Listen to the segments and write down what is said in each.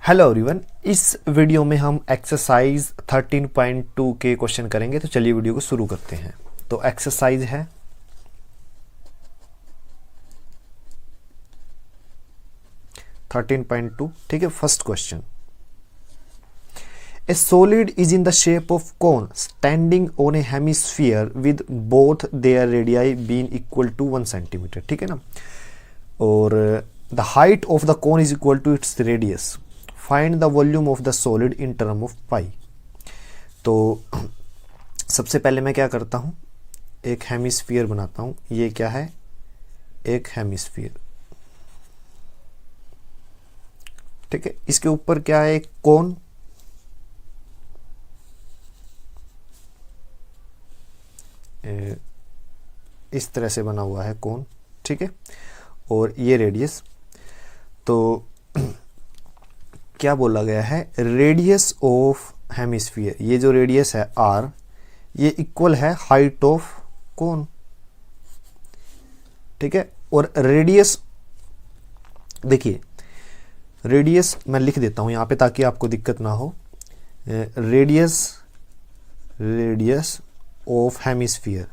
Hello everyone, इस video में हम एक्सरसाइज 13.2 के क्वेश्चन करेंगे। तो चलिए वीडियो को शुरू करते हैं। तो एक्सरसाइज है 13.2, ठीक है। First question, a solid is in the shape of cone standing on a hemisphere with both their radii been equal to 1 centimetre, ठीक है ना। और the height of the cone is equal to its radius. Find the volume of the solid in term of pi. तो सबसे पहले मैं क्या करता हूं, एक हेमिस्फीयर बनाता हूं। ये क्या है? एक हेमिस्फीयर, ठीक है। इसके ऊपर क्या है? एक कोन। इस तरह से बना हुआ है कोन, ठीक है। और ये रेडियस। तो क्या बोला गया है? रेडियस ऑफ हेमिस्फीयर, ये जो रेडियस है आर, ये इक्वल है हाइट ऑफ कोन, ठीक है। और रेडियस, देखिए रेडियस मैं लिख देता हूं यहां पे ताकि आपको दिक्कत ना हो। रेडियस ऑफ हेमिस्फीयर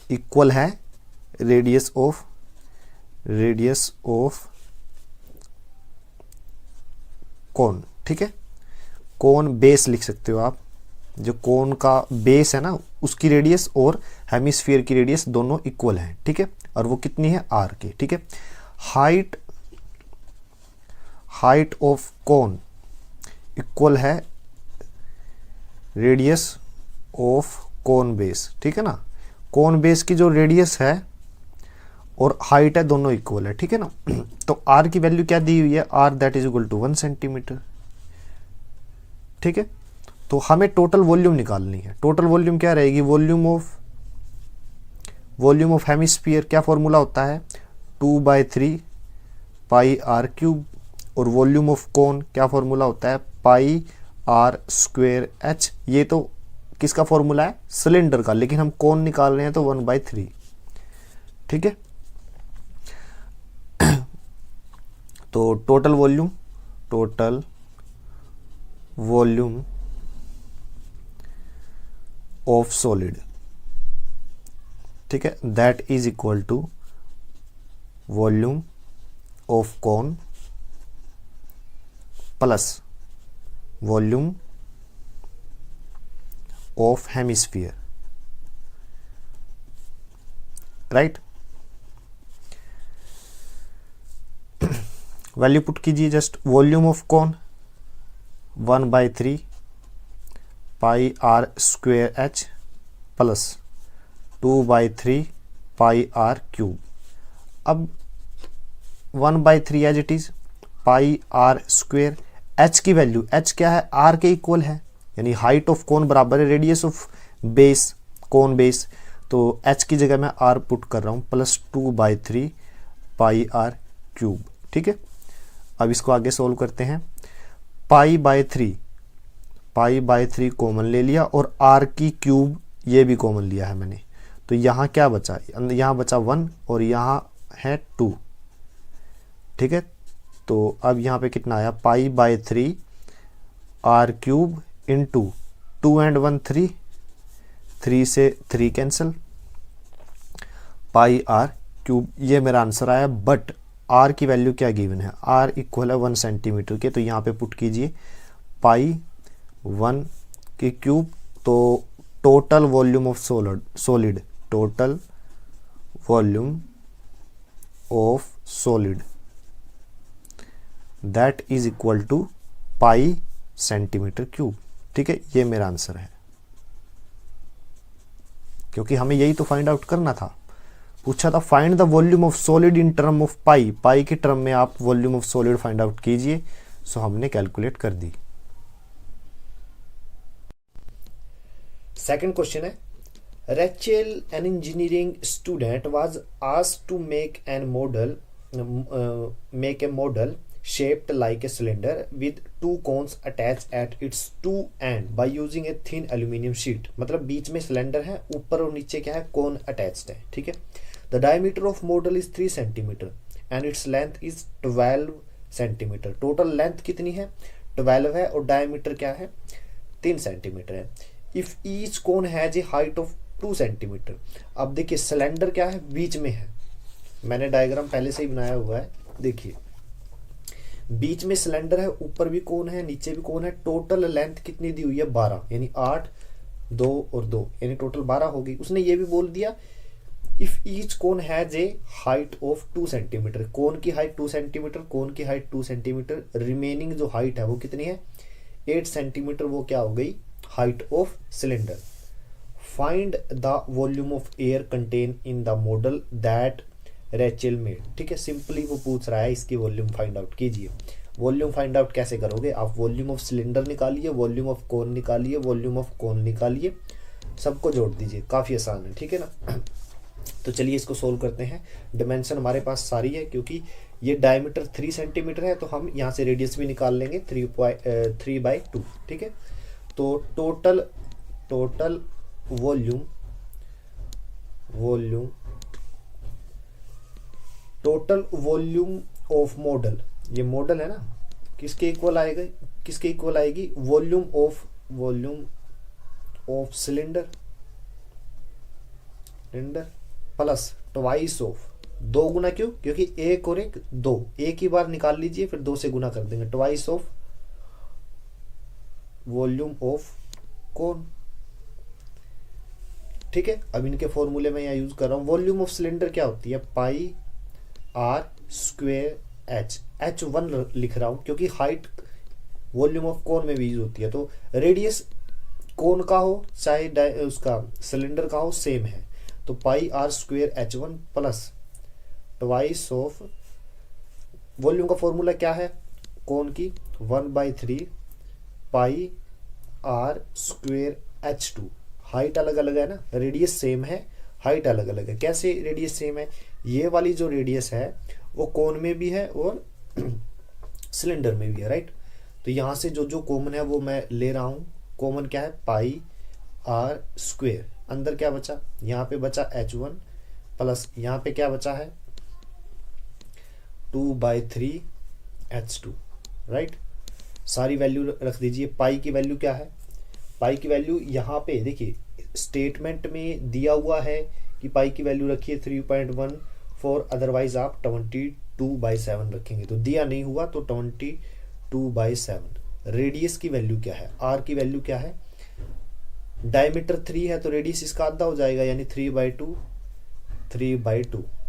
इक्वल है रेडियस ऑफ कोन, ठीक है। कोन बेस लिख सकते हो आप। जो कोन का बेस है ना, उसकी रेडियस और हेमिस्फीयर की रेडियस दोनों इक्वल हैं, ठीक है। और वो कितनी है? आर की, ठीक है। हाइट ऑफ कोन इक्वल है रेडियस ऑफ कोन बेस, ठीक है ना। कोन बेस की जो रेडियस है और हाइट है, दोनों इक्वल है, ठीक है ना। तो आर की वैल्यू क्या दी हुई है? R that is equal to 1 centimetre, ठीक है। तो हमें टोटल वॉल्यूम निकालनी है। टोटल वॉल्यूम क्या रहेगी? वॉल्यूम ऑफ हेमिस्फीयर क्या फॉर्मूला होता है? 2/3 पाई आर क्यूब। और वॉल्यूम ऑफ कोन क्या फॉर्मूला होता है? Pi are square H. ये तो किसका फॉर्मूला है? सिलेंडर का, लेकिन हम कोन निकाल रहे हैं तो 1/3, ठीक है। तो टोटल वॉल्यूम ऑफ सॉलिड, ठीक है, that is equal to volume of cone plus volume of hemisphere, right. Value put कीजिए। Just volume of cone 1/3 pi are square H plus 2/3 pi R cube. अब 1/3 as it is, pi are square, H की value, H क्या है? Are के equal है, यानी height of cone बराबर है radius of base, cone base. तो एच की जगह मैं आर पुट कर रहा हूं, प्लस 2/3 पाई आर क्यूब, ठीक है। अब इसको आगे सोल्व करते हैं। पाई बाय थ्री कॉमन ले लिया और आर की क्यूब ये भी कॉमन लिया है मैंने। तो यहाँ क्या बचा? यहाँ बचा 1 और यहाँ है 2, ठीक है। तो अब यहाँ पे कितना आया? पाई/3 आर क्यूब इंटू 2 and 1 3 से 3 कैंसिल, पाई आर क्यूब, ये मेरा आंसर आया। बट आर की वैल्यू क्या गिवन है? आर इक्वल है 1 सेंटीमीटर के। तो यहाँ पे पुट कीजिए पाई 1 की क्यूब। तो total volume of solid that is equal to pi centimetre cube, ठीक है। ये मेरा आंसर है, क्योंकि हमें यही तो फाइंड आउट करना था। पूछा था find the volume of solid in term of pi. Pi के टर्म में आप volume of solid find out कीजिए। सो हमने कैलकुलेट कर दी। सेकंड क्वेश्चन है, Rachel an engineering student was asked to make a model shaped like a cylinder with two cones attached at its two end by using a thin aluminium sheet। मतलब बीच में cylinder है, ऊपर और नीचे क्या है? कोन attached है, ठीक है। The diameter of model is 3 centimetre and its length is 12 centimetre. Total length कितनी है? 12 है और डायमीटर क्या है? 3 सेंटीमीटर है। If each cone has a height of 2 centimetre. अब देखिए सिलेंडर क्या है? बीच में है, मैंने डायग्राम पहले से ही बनाया हुआ है, देखिए बीच में सिलेंडर है, ऊपर भी कोन है, नीचे भी कोन है। टोटल लेंथ कितनी दी हुई है? 12, यानी 8, 2 और 2 यानी टोटल 12 होगी। उसने ये भी बोल दिया if each cone has a height of 2 centimetre. Cone की हाइट 2 सेंटीमीटर, कोन की हाइट 2 सेंटीमीटर, रिमेनिंग जो हाइट है वो कितनी है? 8 सेंटीमीटर। वो क्या हो गई? Height of cylinder. Find the volume of air contain in the model that Rachel made. ठीक है, सिंपली वो पूछ रहा है इसकी वॉल्यूम फाइंड आउट कीजिए। वॉल्यूम फाइंड आउट कैसे करोगे? आप वॉल्यूम ऑफ सिलेंडर निकालिए, वॉल्यूम ऑफ कोन निकालिए, वॉल्यूम ऑफ कोन निकालिए, सबको जोड़ दीजिए, काफ़ी आसान है। ठीक है ना। तो चलिए इसको सोल्व करते हैं। डिमेंशन हमारे पास सारी है, क्योंकि ये डायमीटर 3 सेंटीमीटर है तो हम यहाँ से रेडियस भी निकाल लेंगे 3/2। ठीक है, तो total volume total volume of model, ये मॉडल है ना, किसके इक्वल आएगा? किसके इक्वल आएगी? Volume of cylinder plus twice of, 2 गुना, क्यों? क्योंकि 1 और 1 2, एक ही बार निकाल लीजिए फिर 2 से गुना कर देंगे। ट्वाइस ऑफ वॉल्यूम ऑफ कोन। ठीक है, अब इनके फॉर्मूले में यहाँ यूज कर रहा हूँ। वॉल्यूम ऑफ सिलेंडर क्या होती है? Pi are square H. H1 लिख रहा हूँ क्योंकि हाइट वॉल्यूम ऑफ कोन में भी यूज होती है। तो रेडियस कोन का हो चाहे उसका सिलेंडर का हो, सेम है। तो pi are square H1 plus twice of, volume का फॉर्मूला क्या है कोन की? 1/3 pi are square H2। Height अलग अलग है ना, रेडियस सेम है, हाइट अलग अलग है। कैसे रेडियस सेम है? ये वाली जो रेडियस है वो कोन में भी है और सिलेंडर में भी है, राइट। तो यहाँ से जो कॉमन है वो मैं ले रहा हूँ। कॉमन क्या है? Pi are square. अंदर क्या बचा? यहाँ पे बचा H1 प्लस यहाँ पे क्या बचा है? 2/3 H2, राइट। सारी वैल्यू रख दीजिए। पाई की वैल्यू क्या है? पाई की वैल्यू यहाँ पे देखिए स्टेटमेंट में दिया हुआ है कि पाई की वैल्यू रखिए 3.14, अदरवाइज आप 22/7 रखेंगे। तो दिया नहीं हुआ तो 22/7। रेडियस की वैल्यू क्या है? आर की वैल्यू क्या है? डायमीटर 3 है तो रेडियस इसका आधा हो जाएगा, यानी 3/2।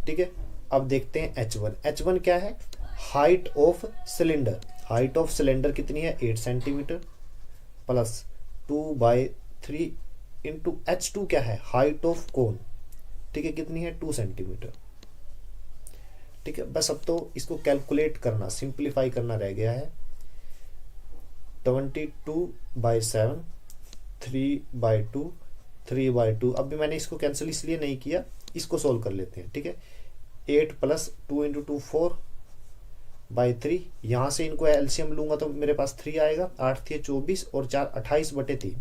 ठीक है, अब देखते हैं H1। H1 क्या है? Height of cylinder. Height of cylinder कितनी है? 8 सेंटीमीटर प्लस 2/3 इंटू H2 क्या है? Height of cone. ठीक है, कितनी है? 2 सेंटीमीटर। ठीक है, बस अब तो इसको कैलकुलेट करना, सिंप्लीफाई करना रह गया है। 22/7, 3/2। अब भी मैंने इसको कैंसिल इसलिए नहीं किया, इसको सोल्व कर लेते हैं। ठीक है, 8 प्लस 2 इंटू 2 4/3। यहाँ से इनको एलसीएम लूंगा तो मेरे पास 3 आएगा। 8 × 24 और 4 28/3।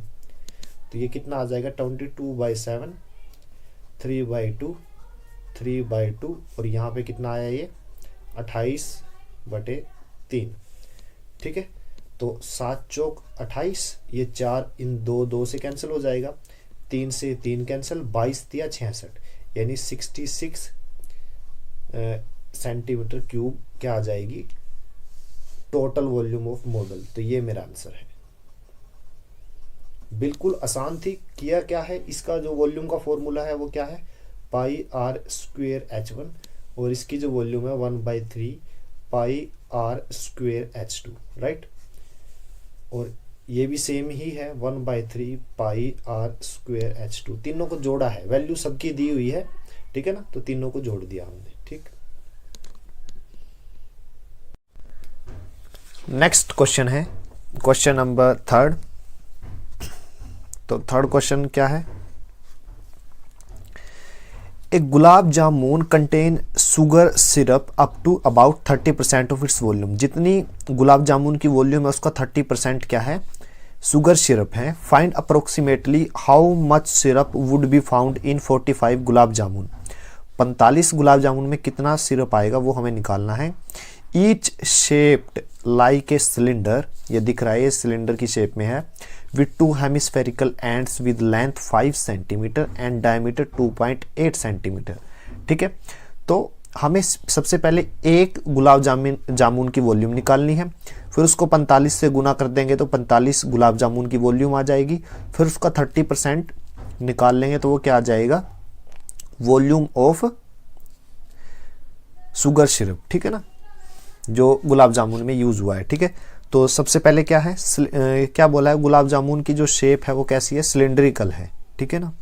तो ये कितना आ जाएगा? 22/7, 3/2 और यहाँ पे कितना आया? ये 28/3। ठीक है, तो 7 चौक 28, ये 4 इन 2 से कैंसिल हो जाएगा, 3 से 3 कैंसिल, 22 × 66 यानी 66 सेंटीमीटर क्यूब क्या आ जाएगी? Total volume of model. तो ये मेरा आंसर है। बिल्कुल आसान थी। किया क्या है? इसका जो वॉल्यूम का फॉर्मूला है वो क्या है? पाई आर स्क्वेयर H1 और इसकी जो वॉल्यूम है 1/3 pi are square H2, right. और ये भी सेम ही है 1/3 पाई आर स्क्वेयर H2। तीनों को जोड़ा है, वैल्यू सबकी दी हुई है। ठीक है ना, तो तीनों को जोड़ दिया हमने। ठीक, नेक्स्ट क्वेश्चन है क्वेश्चन नंबर 3। तो थर्ड क्वेश्चन क्या है? एक gulab jamun contain sugar syrup up to about 30% of its volume. जितनी गुलाब जामुन की वॉल्यूम है उसका 30% क्या है? सुगर सिरप है। Find approximately how much syrup would be found in 45 gulab jamun. 45 gulab jamun में कितना सिरप आएगा वो हमें निकालना है। Each shaped like a cylinder, ये दिख रहा है, ये सिलेंडर की शेप में है, with 2 hemispherical ends with length 5 centimetre and diameter 2.8 centimetre. ठीक है, तो हमें सबसे पहले एक गुलाब जामुन की वॉल्यूम निकालनी है, फिर उसको 45 से गुना कर देंगे तो 45 गुलाब जामुन की वॉल्यूम आ जाएगी, फिर उसका 30% निकाल लेंगे तो वो क्या आ जाएगा, वॉल्यूम ऑफ शुगर सिरप। ठीक है ना, जो गुलाब जामुन में यूज हुआ है। ठीक है, तो सबसे पहले क्या है, क्या बोला है, गुलाब जामुन की जो शेप है वो कैसी है, सिलेंड्रिकल है। ठीक है ना,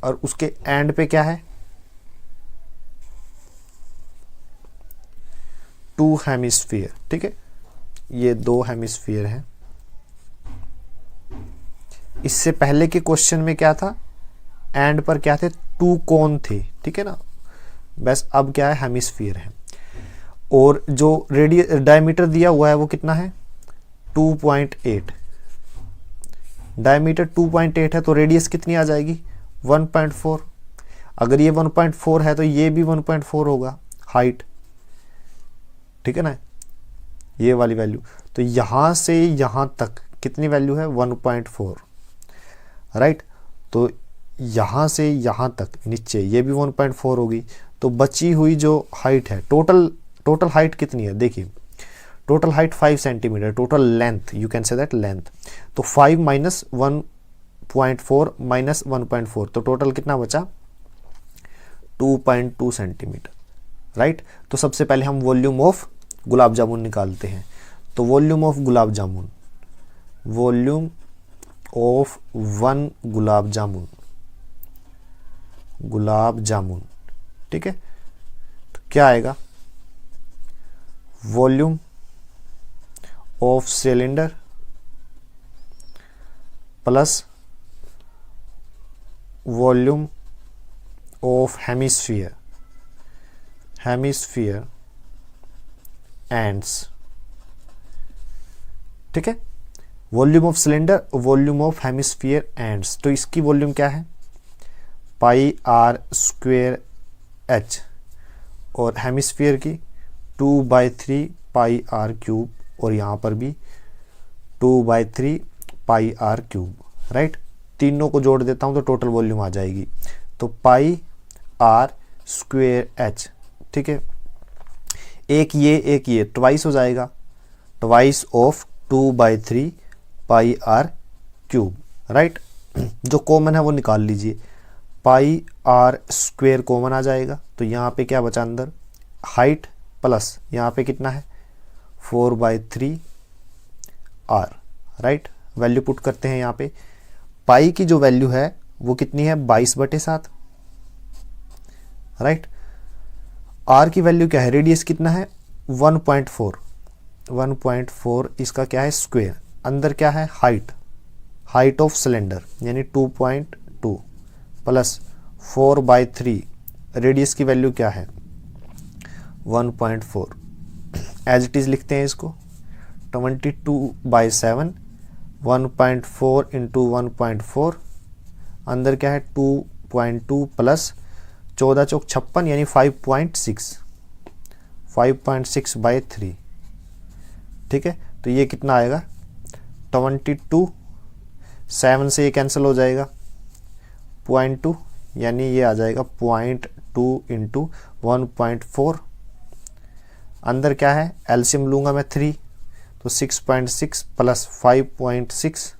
और उसके एंड पे क्या है, 2 हेमिस्फीयर। ठीक है, ये 2 हेमिस्फीयर हैं। इससे पहले के क्वेश्चन में क्या था, एंड पर क्या थे, 2 कोन थे। ठीक है ना, बस अब क्या है, हेमिस्फीयर है। और जो डायमीटर दिया हुआ है वो कितना है, 2.8। डायमीटर 2.8 है तो रेडियस कितनी आ जाएगी, 1.4। अगर ये 1.4 है तो ये भी 1.4 होगा हाइट। ठीक है ना, ये वाली वैल्यू, तो यहां से यहां तक कितनी वैल्यू है, 1.4। राइट, तो यहां से यहां तक नीचे ये भी 1.4 होगी। तो बची हुई जो हाइट है, टोटल हाइट कितनी है, देखिए total height 5 centimetre, total length, you can say that length, तो 5 माइनस 1.4 माइनस 1.4, तो टोटल कितना बचा, 2.2 सेंटीमीटर। राइट, तो सबसे पहले हम वॉल्यूम ऑफ गुलाब जामुन निकालते हैं। तो volume of gulab jamun, volume of 1 gulab jamun. ठीक है, तो क्या आएगा, volume of cylinder plus volume of hemisphere ends. ठीक है, volume of cylinder, volume of hemisphere ends, तो इसकी वॉल्यूम क्या है, πr² h, और हेमिस्फीयर की 2/3 πr³, और यहाँ पर भी 2/3 πr³। राइट, तीनों को जोड़ देता हूँ तो टोटल वॉल्यूम आ जाएगी, तो πr²h। ठीक है, एक ये ट्वाइस हो जाएगा, ट्वाइस ऑफ 2/3 πr³। राइट, जो कॉमन है वो निकाल लीजिए, πr² कॉमन आ जाएगा, तो यहाँ पे क्या बचा अंदर, हाइट प्लस यहाँ पे कितना है, 4/3 r। राइट, वैल्यू पुट करते हैं यहाँ पे, पाई की जो वैल्यू है वो कितनी है, 22/7। राइट, r की वैल्यू क्या है, रेडियस कितना है, 1.4, इसका क्या है, स्क्वायर, अंदर क्या है, हाइट ऑफ सिलेंडर यानी 2.2 प्लस 4/3, रेडियस की वैल्यू क्या है, 1.4। एज इट इज लिखते हैं इसको, 22/7, 1.4 इंटू 1.4, अंदर क्या है, 2.2 प्लस 14 चौक 56 यानी 5.6/3। ठीक है, तो ये कितना आएगा, 22, 7 से ये कैंसिल हो जाएगा, 0.2 यानी ये आ जाएगा 0.2 इंटू 1.4, अंदर क्या है, एलसीएम लूंगा मैं 3, तो 6.6 प्लस 5.6।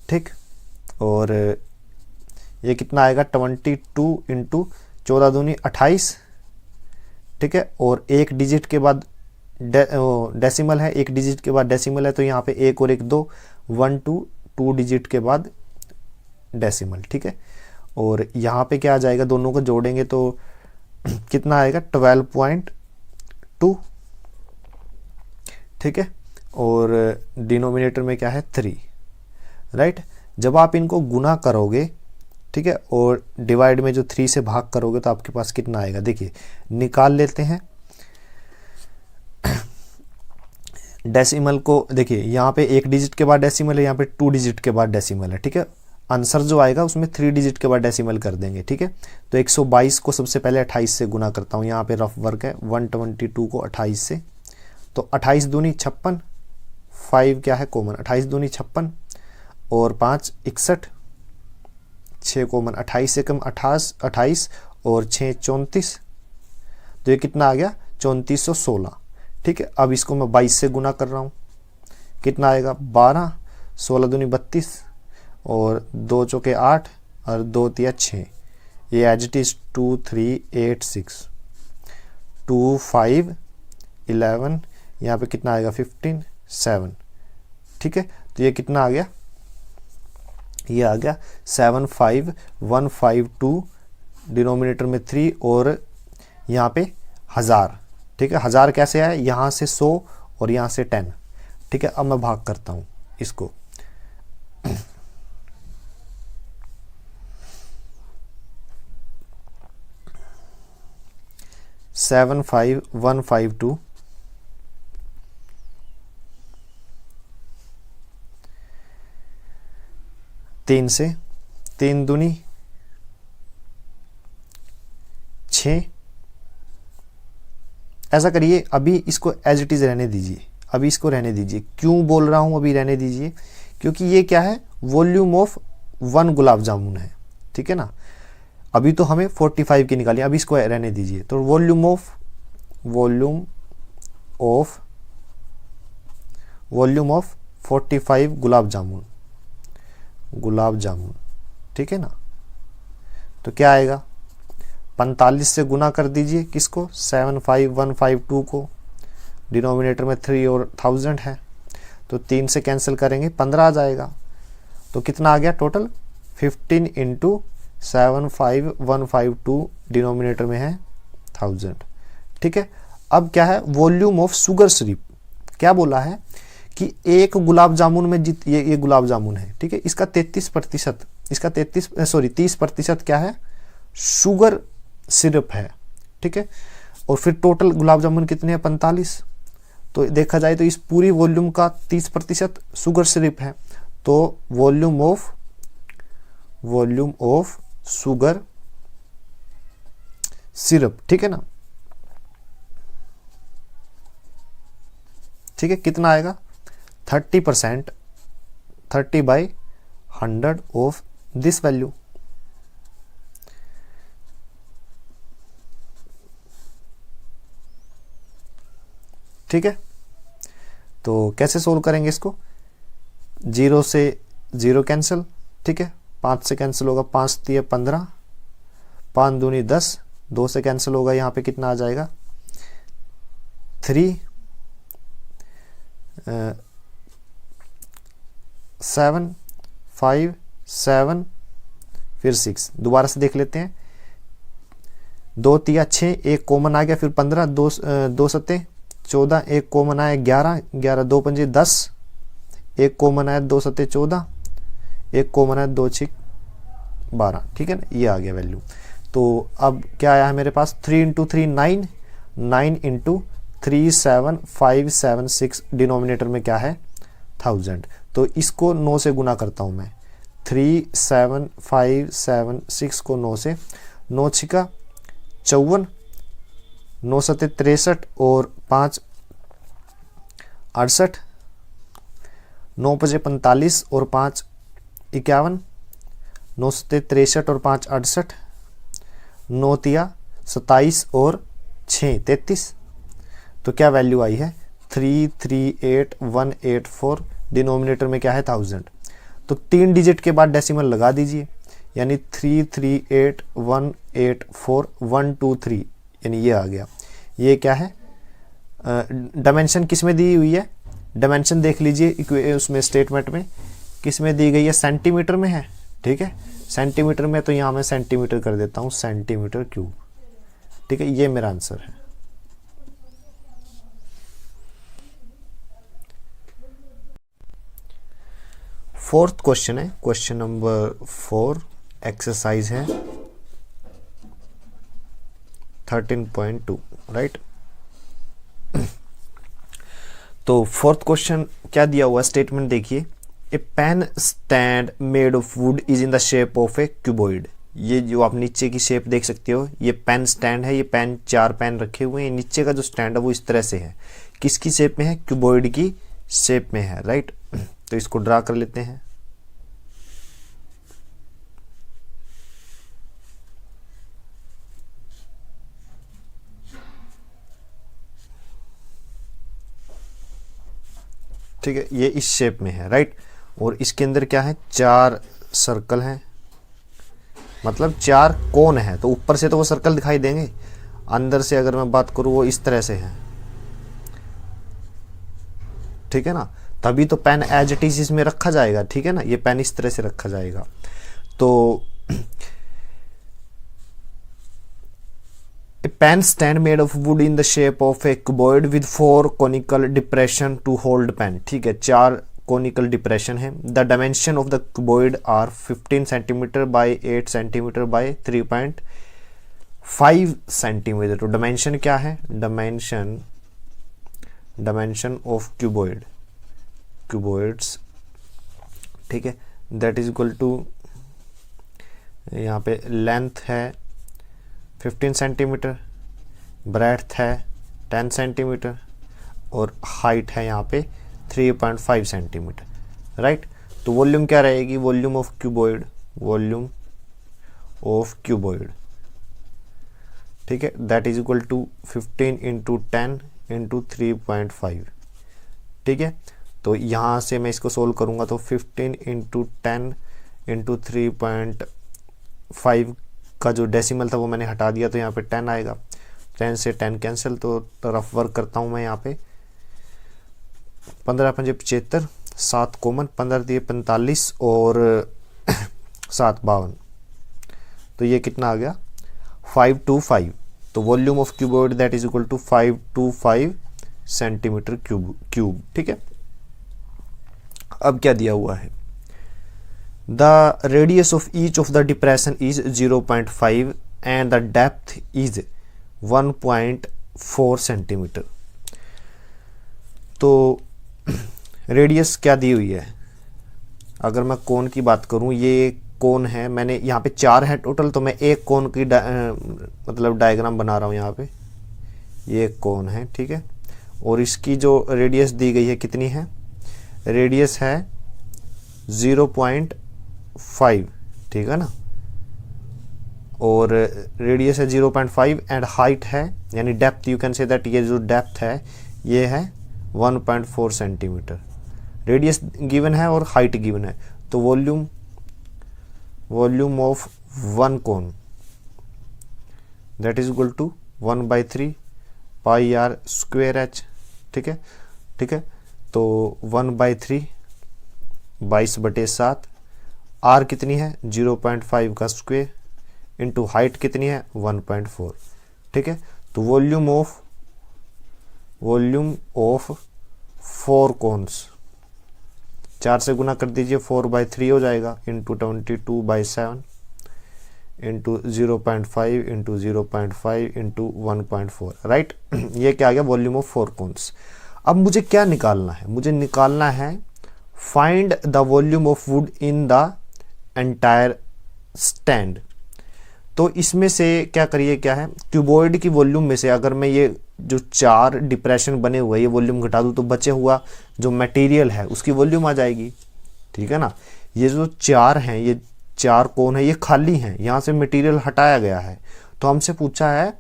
ठीक, और ये कितना आएगा, 22 इंटू 14 दूनी 28। ठीक है, और एक डिजिट के बाद डेसिमल है, एक डिजिट के बाद डेसिमल है, तो यहाँ पे एक और एक 2, 1 2 डिजिट के बाद डेसिमल। ठीक है, और यहाँ पे क्या आ जाएगा, दोनों को जोड़ेंगे तो कितना आएगा, 12.2। ठीक है, और डिनोमिनेटर में क्या है, 3। राइट, जब आप इनको गुना करोगे, ठीक है, और डिवाइड में जो 3 से भाग करोगे तो आपके पास कितना आएगा, देखिए निकाल लेते हैं। डेसिमल को देखिए, यहाँ पे एक डिजिट के बाद डेसिमल है, यहाँ पे 2 डिजिट के बाद डेसिमल है। ठीक है, आंसर जो आएगा उसमें 3 डिजिट के बाद डेसिमल कर देंगे, ठीक है। तो 122 को सबसे पहले 28 से गुना करता हूँ, यहाँ पे रफ वर्क है, 122 को 28 से, तो 28 दूनी 56, 5 क्या है कॉमन, 28 दूनी 56 और 5 61, 6 कॉमन, 28 से कम 28 और 6 34, तो ये कितना आ गया 3416, ठीक है। अब इसको मैं 22 से गुना कर रहा हूँ, कितना आएगा 12, 16 दूनी 32 और 2 चौके 8 और 2 तिया 6, ये एज इट इज 2 3 8 6 2 5 11, यहाँ पे कितना आएगा 15 7, ठीक है। तो ये कितना आ गया, ये आ गया 75152, डिनोमिनेटर में 3 और यहाँ पे 1000, ठीक है। 1000 कैसे आया, यहाँ से 100 और यहाँ से 10, ठीक है। अब मैं भाग करता हूँ इसको, 75152 3 से, 3 दूनी 6, ऐसा करिए अभी इसको एज इट इज रहने दीजिए, अभी इसको रहने दीजिए। क्यों बोल रहा हूं अभी रहने दीजिए, क्योंकि ये क्या है, वॉल्यूम ऑफ 1 गुलाब जामुन है, ठीक है ना। अभी तो हमें 45 की निकाली, अभी इसको रहने दीजिए। तो वॉल्यूम ऑफ 45 गुलाब जामुन, ठीक है ना। तो क्या आएगा, 45 से गुना कर दीजिए किसको, 75152 को, डिनोमिनेटर में 3 और 1000 है, तो 3 से कैंसिल करेंगे 15 आ जाएगा। तो कितना आ गया टोटल, 15 इंटू 75152, डिनोमिनेटर में है 1000, ठीक है। अब क्या है, वॉल्यूम ऑफ शुगर सिरप, क्या बोला है कि एक गुलाब जामुन में ये गुलाब जामुन है, ठीक है, इसका 33%, इसका 30% क्या है, शुगर सिरप है, ठीक है। और फिर टोटल गुलाब जामुन कितने हैं, 45, तो देखा जाए तो इस पूरी वॉल्यूम का 30% शुगर सिरप है, तो वॉल्यूम ऑफ शुगर सिरप, ठीक है ना, ठीक है। कितना आएगा 30%, 30/100 ऑफ दिस वैल्यू, ठीक है। तो कैसे सोल्व करेंगे इसको, 0 से 0 कैंसिल, ठीक है, 5 से कैंसिल होगा, 5 तिये 15, 5 दूनी 10, 2 से कैंसिल होगा, यहाँ पे कितना आ जाएगा 3 7 5 7 फिर 6, दोबारा से देख लेते हैं, 2 तिया 6, एक कॉमन आ गया, फिर 15, 2 सत्ते 14, एक कॉमन आया 11, 11 2 पंजे 10, एक कॉमन आया 2 सत्ते 14, एक कॉमन आया 2 6 12, ठीक है ना, ये आ गया वैल्यू। तो अब क्या आया है मेरे पास, 3 इंटू 3 9, 9 इंटू 3 7 5 7 6, डिनोमिनेटर में क्या है 1000, तो इसको 9 से गुना करता हूं मैं, 3 7 5 7 6 को 9 से, 9 छिका 54, 9 सत्ते 63 और 5 68, 9 पचे 45 और 5 51, 9 सत्ते 63 और 5 68, 9 तिया 27 और 6 33, तो क्या वैल्यू आई है 338184, डिनोमिनेटर में क्या है 1000, तो 3 डिजिट के बाद डेसिमल लगा दीजिए, यानी 338184 यानी ये आ गया। ये क्या है, डायमेंशन किस में दी हुई है, डायमेंशन देख लीजिए उसमें स्टेटमेंट में किस में दी गई है, सेंटीमीटर में है, ठीक है, सेंटीमीटर में, तो यहाँ मैं सेंटीमीटर कर देता हूँ, सेंटीमीटर क्यूब, ठीक है, ये मेरा आंसर है। फोर्थ क्वेश्चन है, क्वेश्चन नंबर 4, एक्सरसाइज है 13.2, राइट। तो फोर्थ क्वेश्चन क्या दिया हुआ, स्टेटमेंट देखिए, a pen stand made of wood is in the shape of a cuboid. ये जो आप नीचे की शेप देख सकते हो, ये पेन स्टैंड है, ये पेन 4 पेन रखे हुए हैं, नीचे का जो स्टैंड है वो इस तरह से है। किसकी शेप में है? क्यूबॉइड की शेप में है, राइट। तो इसको ड्रा कर लेते हैं। ठीक है, ये इस शेप में है, राइट। और इसके अंदर क्या है? 4 सर्कल हैं, मतलब 4 कोन है। तो ऊपर से तो वो सर्कल दिखाई देंगे, अंदर से अगर मैं बात करूं वो इस तरह से है, ठीक है ना। तभी तो पेन एज इट इज इसमें रखा जाएगा, ठीक है ना। ये पेन इस तरह से रखा जाएगा। तो a pen stand made of wood in the shape of a cuboid with 4 conical depression to hold pen। ठीक है, 4 conical depression है। The dimension of the cuboid are 15 cm by 8 cm by 3.5 cm। तो dimension क्या है? dimension of cuboids, ठीक है, that is equal to, यहाँ पे लेंथ है 15 सेंटीमीटर, ब्रेड्थ है 10 सेंटीमीटर और हाइट है यहाँ पे 3.5 सेंटीमीटर, राइट। तो वॉल्यूम क्या रहेगी? वॉल्यूम ऑफ क्यूबॉइड, ठीक है, that is equal to 15 into 10 into 3.5, ठीक है। तो यहाँ से मैं इसको सोल्व करूँगा तो 15 इंटू 10 इंटू 3.5 का जो डेसिमल था वो मैंने हटा दिया, तो यहाँ पे 10 आएगा। 10 से 10 कैंसिल, तो रफ वर्क करता हूँ मैं यहाँ पे। 15 पंजे 75, 7 कॉमन, 15 दिए 45 और 7 52, तो ये कितना आ गया? 525। तो volume of cuboid that is equal to 525 centimetre cube, ठीक है। अब क्या दिया हुआ है? The radius of each of the depression is 0.5 and the depth is 1.4 centimetre. तो रेडियस क्या दी हुई है? अगर मैं कोन की बात करूं, ये कोन है, मैंने यहाँ पे 4 है टोटल, तो मैं एक कोन की मतलब डायग्राम बना रहा हूँ यहाँ पे। ये एक कोन है, ठीक है, और इसकी जो रेडियस दी गई है कितनी है? रेडियस है 0.5, ठीक है ना, और रेडियस है 0.5 एंड हाइट है, यानी depth, you can say that ये जो डेप्थ है ये है 1.4 सेंटीमीटर। रेडियस गिवन है और हाइट गिवन है। तो volume of one cone that is equal to 1/3 pi are square h, ठीक है, ठीक है। तो 1/3 22/7, आर कितनी है? 0.5 का स्क्वेयर इंटू हाइट कितनी है? 1.4, ठीक है। तो वॉल्यूम ऑफ 4 कोन्स, 4 से गुना कर दीजिए, 4/3 हो जाएगा, into 22/7 into 0.5 into 0.5 into 1.4, right. ये क्या आ गया? Volume of 4 cones. अब मुझे क्या निकालना है? मुझे निकालना है find the volume of wood in the entire stand. तो इसमें से क्या करिए, क्या है, क्यूबॉइड की वॉल्यूम में से अगर मैं ये जो 4 डिप्रेशन बने हुए ये वॉल्यूम घटा दूं तो बचे हुआ जो मटेरियल है उसकी वॉल्यूम आ जाएगी, ठीक है ना। ये जो 4 हैं, ये 4 कोन है, ये खाली हैं, यहाँ से मटेरियल हटाया गया है। तो हमसे पूछा है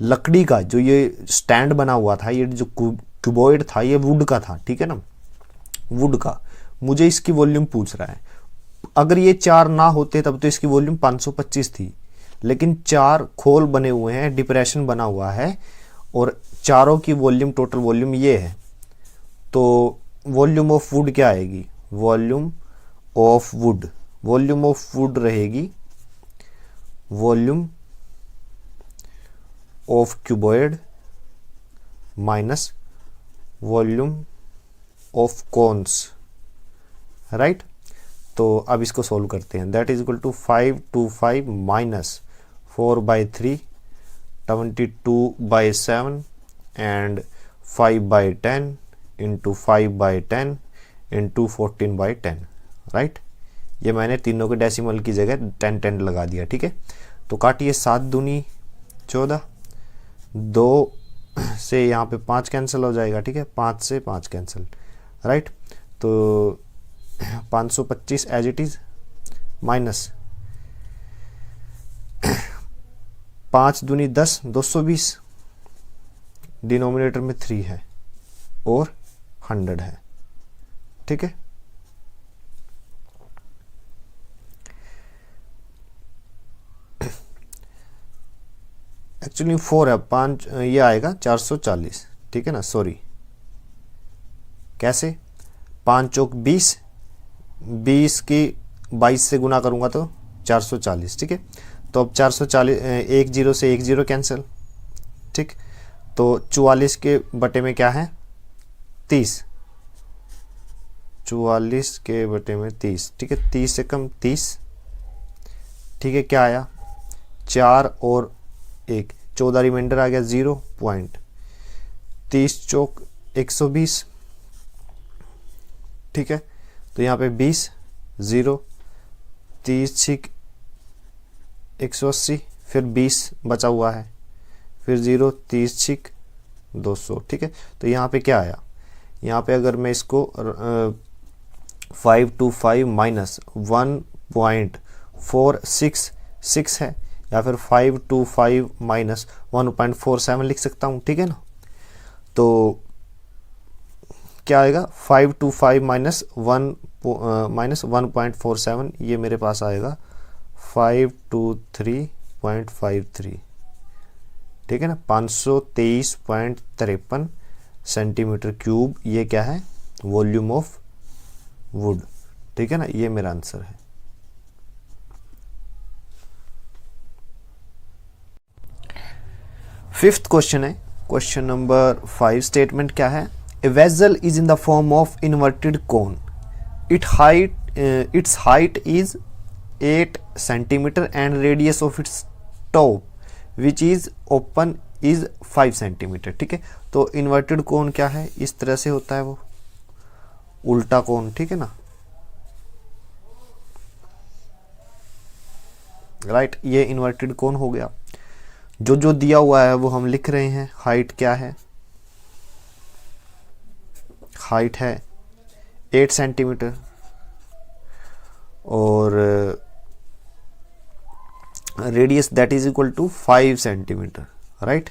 लकड़ी का जो ये स्टैंड बना हुआ था, ये जो क्यूबॉइड था ये वुड का था, ठीक है ना, वुड का। मुझे इसकी वॉल्यूम पूछ रहा है। अगर ये 4 ना होते तब तो इसकी वॉल्यूम 525 थी, लेकिन 4 खोल बने हुए हैं, डिप्रेशन बना हुआ है, और चारों की वॉल्यूम, टोटल वॉल्यूम ये है। तो वॉल्यूम ऑफ वुड क्या आएगी? वॉल्यूम ऑफ वुड रहेगी volume of cuboid minus volume of cones, right. तो अब इसको सोल्व करते हैं। That is equal to 525 minus 4/3 22/7 and 5/10 into 5/10 into 14/10, right. ये मैंने तीनों के डेसिमल की जगह 10 लगा दिया, ठीक है। तो काटिए, 7 दूनी 14, 2 से यहाँ पे 5 कैंसिल हो जाएगा, ठीक है, 5 से 5 कैंसिल, राइट। तो 525 एज इट इज, माइनस 5 दूनी 10, 220, डिनोमिनेटर में 3 है और 100 है, ठीक है। एक्चुअली 4 है, 5 ये आएगा 440, ठीक है ना, सॉरी। कैसे? 5 चौक 20, 20 की 22 से गुना करूंगा तो 440, ठीक है। तो अब 440, 1 0 से 1 0 कैंसिल, ठीक। तो 44 के बटे में क्या है? 30, 44 के बटे में 30, ठीक है। 30 से कम 30, ठीक है। क्या आया? 4 और 1, 14 रिमाइंडर आ गया 0 पॉइंट। 30 चौक 120, ठीक है। तो यहाँ पे 20 0, 30 छिक 180, फिर 20 बचा हुआ है, फिर 0, 30 छिक 200, ठीक है। तो यहाँ पे क्या आया? यहाँ पे अगर मैं इसको 525 माइनस 1.466 है, या फिर 525 माइनस 1.47 लिख सकता हूँ, ठीक है ना। तो क्या आएगा? 525 माइनस 1.47, ये मेरे पास आएगा 523.53, ठीक है ना। 523.53 सेंटीमीटर क्यूब, ये क्या है? वॉल्यूम ऑफ वुड, ठीक है ना। ये मेरा आंसर है। फिफ्थ क्वेश्चन है, क्वेश्चन नंबर 5। स्टेटमेंट क्या है? A vessel is in the form of inverted cone, it's height is 8 centimetre and radius of its top which is open is 5 centimetre, ठीक है। तो इन्वर्टेड कोन क्या है? इस तरह से होता है वो, उल्टा कोन, ठीक है ना, राइट। ये इन्वर्टेड कोन हो गया। जो जो दिया हुआ है वो हम लिख रहे हैं। हाइट क्या है? हाइट है 8 सेंटीमीटर और radius that is equal to 5 centimetre, right.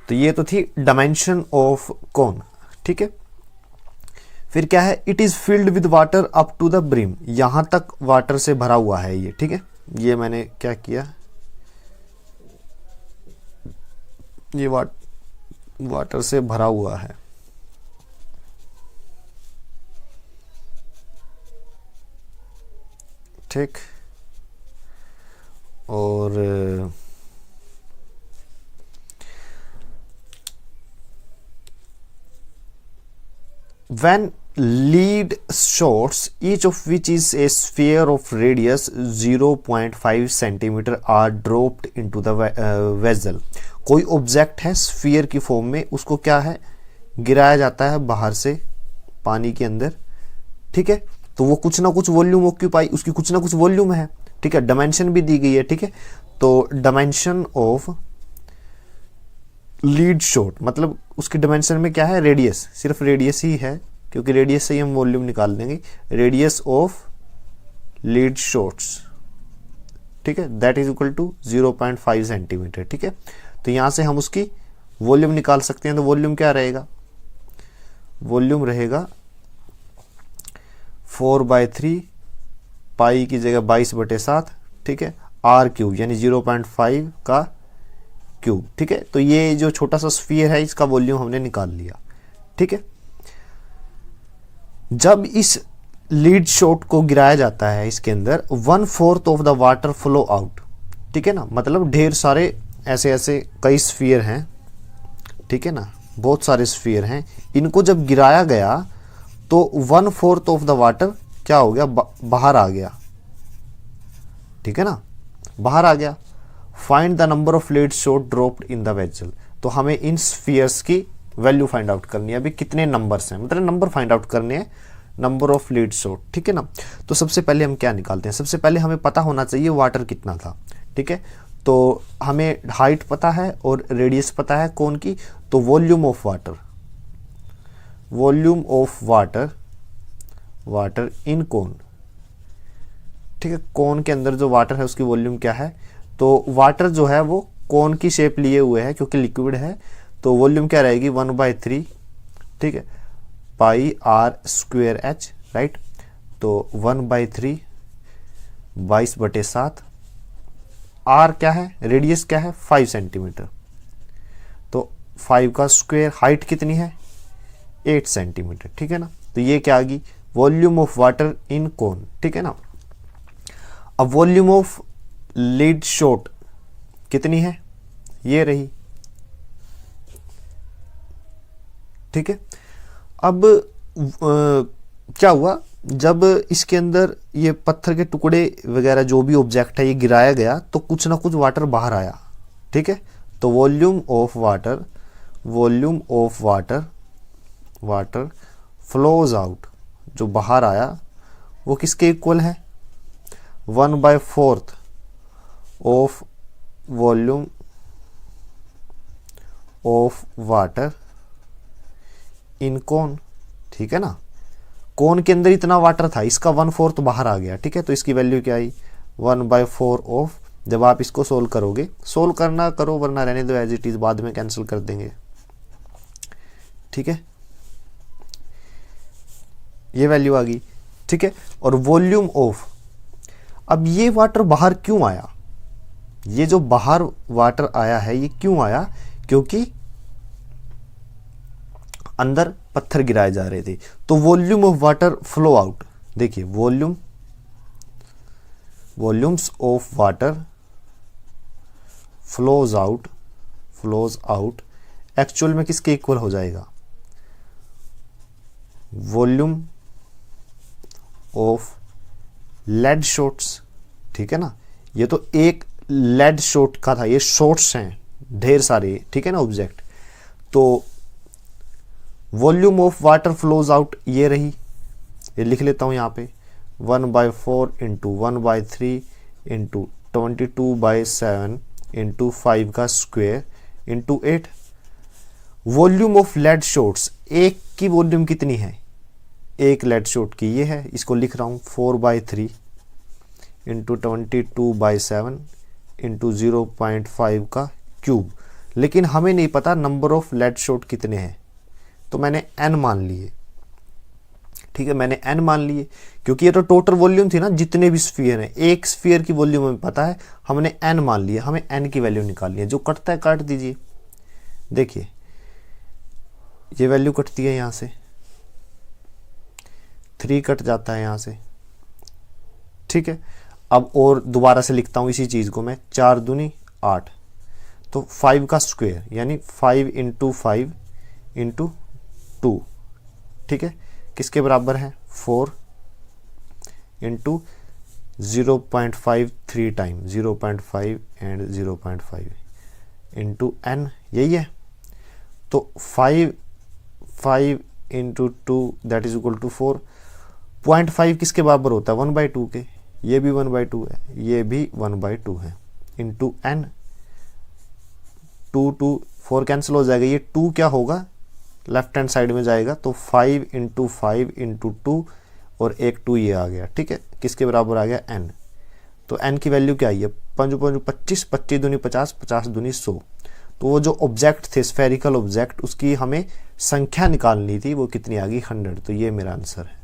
तो ये तो थी डायमेंशन ऑफ कोन, ठीक है। फिर क्या है? It is filled with water up to the brim, यहां तक वाटर से भरा हुआ है ये, ठीक है। ये मैंने क्या किया, ये वाटर से भरा हुआ है, ठीक। और when lead shots each of which is a sphere of radius 0.5 centimeter are dropped into the vessel, कोई ऑब्जेक्ट है स्फीयर की फॉर्म में, उसको क्या है? गिराया जाता है बाहर से पानी के अंदर, ठीक है। तो वो कुछ ना कुछ वॉल्यूम ऑक्यूपाई, उसकी कुछ ना कुछ वॉल्यूम है, ठीक है। डायमेंशन भी दी गई है, ठीक है। तो डायमेंशन ऑफ लीड शॉट मतलब उसकी डायमेंशन में क्या है? रेडियस, सिर्फ रेडियस ही है, क्योंकि रेडियस से ही हम वॉल्यूम निकाल देंगे। रेडियस ऑफ लीड शॉट्स, ठीक है, that is equal to 0.5 centimetre, ठीक है। तो यहां से हम उसकी वॉल्यूम निकाल सकते हैं। तो वॉल्यूम क्या रहेगा? वॉल्यूम रहेगा 4/3 पाई की जगह 22/7, ठीक है, आर क्यूब यानी 0.5 का क्यूब, ठीक है। तो ये जो छोटा सा स्फीयर है इसका वॉल्यूम हमने निकाल लिया, ठीक है। जब इस लीड शॉट को गिराया जाता है इसके अंदर 1/4 of the water flow out, ठीक है ना। मतलब ढेर सारे ऐसे ऐसे कई स्फीयर हैं, ठीक है ना, बहुत सारे स्फीयर हैं। इनको जब गिराया गया तो 1/4 ऑफ द वाटर क्या हो गया? बाहर आ गया, ठीक है ना, बाहर आ गया। Find the number of lead shot dropped in the vessel, तो हमें इन स्फीयर्स की वैल्यू फाइंड आउट करनी है। अभी कितने नंबर्स हैं, मतलब नंबर फाइंड आउट करने हैं, नंबर ऑफ लीड शॉट, ठीक है ना। तो सबसे पहले हम क्या निकालते हैं, सबसे पहले हमें पता होना चाहिए वाटर कितना था, ठीक है। तो हमें हाइट पता है और रेडियस पता है कौन की, तो volume of water, volume of water, water in cone, ठीक है। कोन के अंदर जो वाटर है उसकी वॉल्यूम क्या है, तो वाटर जो है वो कोन की शेप लिए हुए है क्योंकि लिक्विड है, तो वॉल्यूम क्या रहेगी 1/3, ठीक है, pi are square H, right. तो 1/3 22/7, आर क्या है, रेडियस क्या है 5 सेंटीमीटर, तो 5 का स्क्वेयर, हाइट कितनी है 8 सेंटीमीटर, ठीक है ना। तो ये क्या आ गई, volume of water in cone, ठीक है ना। अब वॉल्यूम ऑफ लीड शॉट कितनी है, ये रही, ठीक है। अब क्या हुआ, जब इसके अंदर ये पत्थर के टुकड़े वगैरह जो भी ऑब्जेक्ट है ये गिराया गया तो कुछ ना कुछ वाटर बाहर आया, ठीक है। तो volume of water, volume of water, water flows out, जो बाहर आया वो किसके इक्वल है, 1/4 of volume of water in cone, ठीक है ना। कोन के अंदर इतना वाटर था, इसका 1/4 बाहर आ गया, ठीक है। तो इसकी वैल्यू क्या आई 1/4 ऑफ, जब आप इसको सोल्व करोगे, सोल्व करना करो वरना रहने दो एज इट इज, बाद में कैंसिल कर देंगे, ठीक है। ये वैल्यू आ गई, ठीक है। और वॉल्यूम ऑफ, अब ये वाटर बाहर क्यों आया, ये जो बाहर वाटर आया है ये क्यों आया, क्योंकि अंदर पत्थर गिराए जा रहे थे। तो volume of water flow out, देखिए volume, volumes of water flows out, flows out actual में किसके इक्वल हो जाएगा, वॉल्यूम ऑफ लेड शॉट्स, ठीक है ना। ये तो एक लेड शॉट का था, ये शॉट्स हैं ढेर सारे, ठीक है ना ऑब्जेक्ट। तो volume of water flows out ये रही, ये लिख लेता हूं यहां पे 1/4 इंटू 1/3 इंटू 22/7 इंटू 5 का square into 8। Volume of lead shots, एक की वॉल्यूम कितनी है, एक लेड शॉट की ये है, इसको लिख रहा हूं 4/3 इंटू 22/7 इंटू 0.5 का क्यूब। लेकिन हमें नहीं पता नंबर ऑफ लेड शॉट कितने हैं, तो मैंने n मान लिए, ठीक है, मैंने n मान लिए क्योंकि ये तो टोटल वॉल्यूम थी ना, जितने भी स्फीयर हैं, एक स्फीयर की वॉल्यूम हमें पता है, हमने n मान लिया, हमें n की वैल्यू निकालनी है। जो कटता है काट दीजिए, देखिए ये वैल्यू कटती है यहां से, 3 कट जाता है यहां से, ठीक है। अब और दोबारा से लिखता हूं इसी चीज को मैं, 4 दूनी 8, तो 5 का स्क्वायर यानी 5 इंटू 5 इंटू 2, ठीक है, किसके बराबर है 4 into 0.5 3 time 0.5 and 0.5 into n, यही है। तो 5 into 2 that is equal to 4। 0.5 किसके बराबर होता है 1/2 के, ये भी 1/2 है, ये भी 1/2 है, इंटू n, 2 4 कैंसिल हो जाएगा, ये 2 क्या होगा लेफ्ट हैंड साइड में जाएगा, तो 5 इंटू 5 इंटू 2 और एक 2 ये आ गया, ठीक है, किसके बराबर आ गया n। तो n की वैल्यू क्या आई है 5 5 25, 25 दूनी 50, 50 दूनी 100। तो वो जो ऑब्जेक्ट थे स्फेरिकल ऑब्जेक्ट, उसकी हमें संख्या निकालनी थी, वो कितनी आ गई 100। तो ये मेरा आंसर है,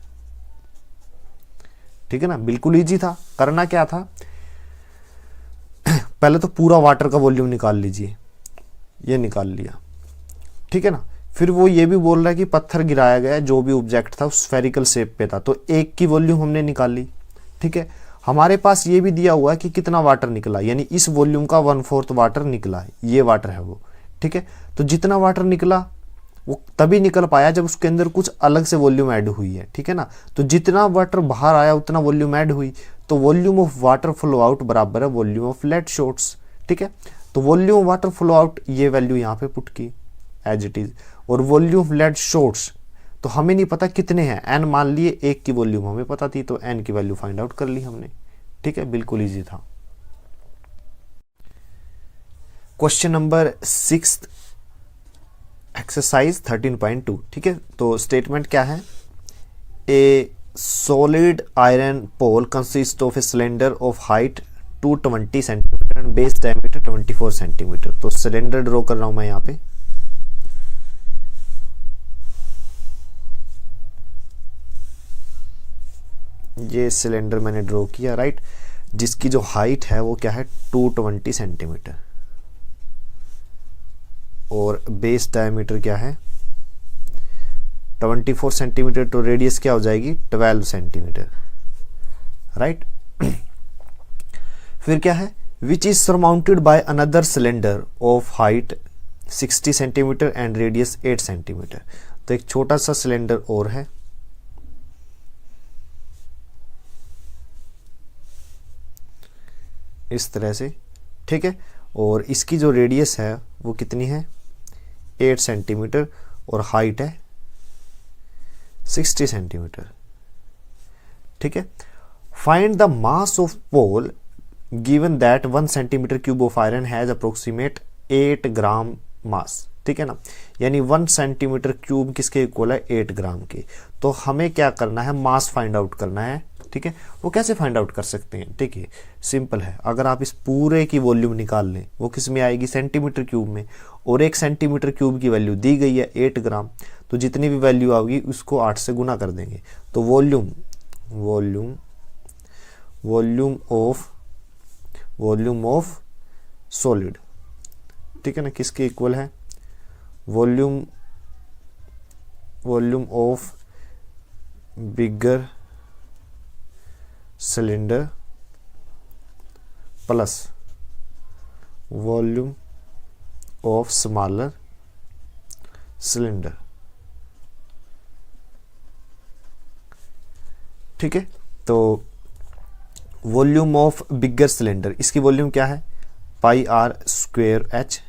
ठीक है ना, बिल्कुल इजी था। करना क्या था, पहले तो पूरा वाटर का वॉल्यूम निकाल लीजिए, ये निकाल लिया, ठीक है ना। फिर वो ये भी बोल रहा है कि पत्थर गिराया गया, जो भी ऑब्जेक्ट था उस स्फेरिकल शेप पे था, तो एक की वॉल्यूम हमने निकाल ली, ठीक है। हमारे पास ये भी दिया हुआ है कि कितना वाटर निकला, यानी इस वॉल्यूम का 1/4 वाटर निकला है, ये वाटर है वो, ठीक है। तो जितना वाटर निकला वो तभी निकल पाया जब उसके अंदर कुछ अलग से वॉल्यूम ऐड हुई है, ठीक है ना। तो जितना वाटर बाहर आया उतना वॉल्यूम ऐड हुई, तो volume of water flow out बराबर है वॉल्यूम ऑफ लेड शॉट्स, ठीक है। तो वॉल्यूम वाटर फ्लो आउट ये वैल्यू यहाँ पे पुट की एज इट इज, और वॉल्यूम लेड शॉट्स, तो हमें नहीं पता कितने हैं, एन मान लिए, एक की वॉल्यूम हमें पता थी तो एन की वैल्यू फाइंड आउट कर ली हमने। ठीक है, बिल्कुल इजी था। Question number 6 exercise 13.2। ठीक है, तो स्टेटमेंट क्या है, a solid iron pole consist of a cylinder of height 220 centimetre and base diameter 24 centimetre. तो सिलेंडर ड्रॉ कर रहा हूं मैं यहाँ पे, ये सिलेंडर मैंने ड्रॉ किया, राइट, जिसकी जो हाइट है वो क्या है 220 सेंटीमीटर और बेस डायमीटर क्या है 24 सेंटीमीटर, तो रेडियस क्या हो जाएगी 12 सेंटीमीटर, राइट। फिर क्या है, which is surmounted by another cylinder of height 60 centimetre and radius 8 centimetre. तो एक छोटा सा सिलेंडर और है, इस तरह से, ठीक है, और इसकी जो रेडियस है वो कितनी है 8 सेंटीमीटर और हाइट है 60 सेंटीमीटर। ठीक है, find the mass of pole given that 1 centimetre cube of iron has approximate 8 gram mass. ठीक है ना, यानी 1 सेंटीमीटर क्यूब किसके इक्वल है 8 ग्राम के। तो हमें क्या करना है, मास फाइंड आउट करना है। ठीक है, वो कैसे फाइंड आउट कर सकते हैं, ठीक है, सिंपल है, अगर आप इस पूरे की वॉल्यूम निकाल लें वो किस में आएगी सेंटीमीटर क्यूब में, और 1 सेंटीमीटर क्यूब की वैल्यू दी गई है 8 ग्राम, तो जितनी भी वैल्यू आएगी उसको 8 से गुना कर देंगे। तो वॉल्यूम ऑफ सॉलिड, ठीक है ना, किसके इक्वल है, volume of bigger cylinder plus volume of smaller cylinder. ठीक है, तो वॉल्यूम ऑफ बिगर सिलेंडर, इसकी वॉल्यूम क्या है pi are square H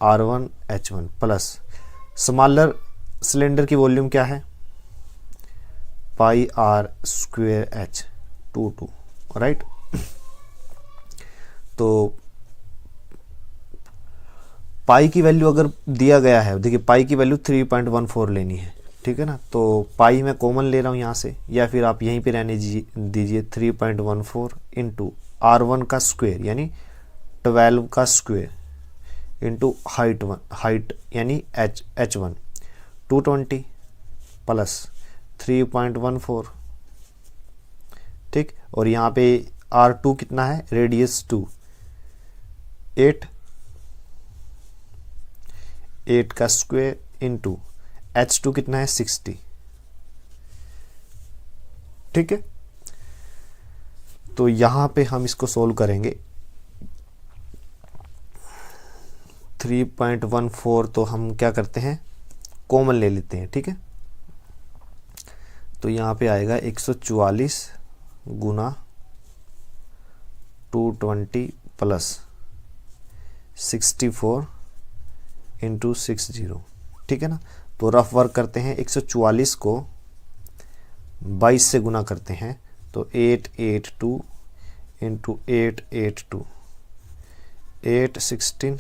R1 H1 plus smaller cylinder की वॉल्यूम क्या है pi are square H 2 right. तो पाई की वैल्यू अगर दिया गया है, देखिए पाई की वैल्यू 3.14 लेनी है, ठीक है ना, तो पाई मैं कॉमन ले रहा हूँ यहाँ से, या फिर आप यहीं पे रहने दीजिए 3.14 इंटू R1 का स्क्वेयर यानी 12 का स्क्वेयर इंटू हाइट यानी H1 220 प्लस 3.14, ठीक, और यहाँ पे R2 कितना है रेडियस 2 8 का स्क्वेयर इंटू H2 कितना है 60। ठीक है, तो यहाँ पे हम इसको सोल्व करेंगे 3.14 तो हम क्या करते हैं कॉमन ले लेते हैं। ठीक है, तो यहाँ पे आएगा 144 गुना 220 प्लस 64 इंटू 60। ठीक है ना, तो रफ वर्क करते हैं, 144 को 22 से गुना करते हैं तो 882 इंटू 882 8 16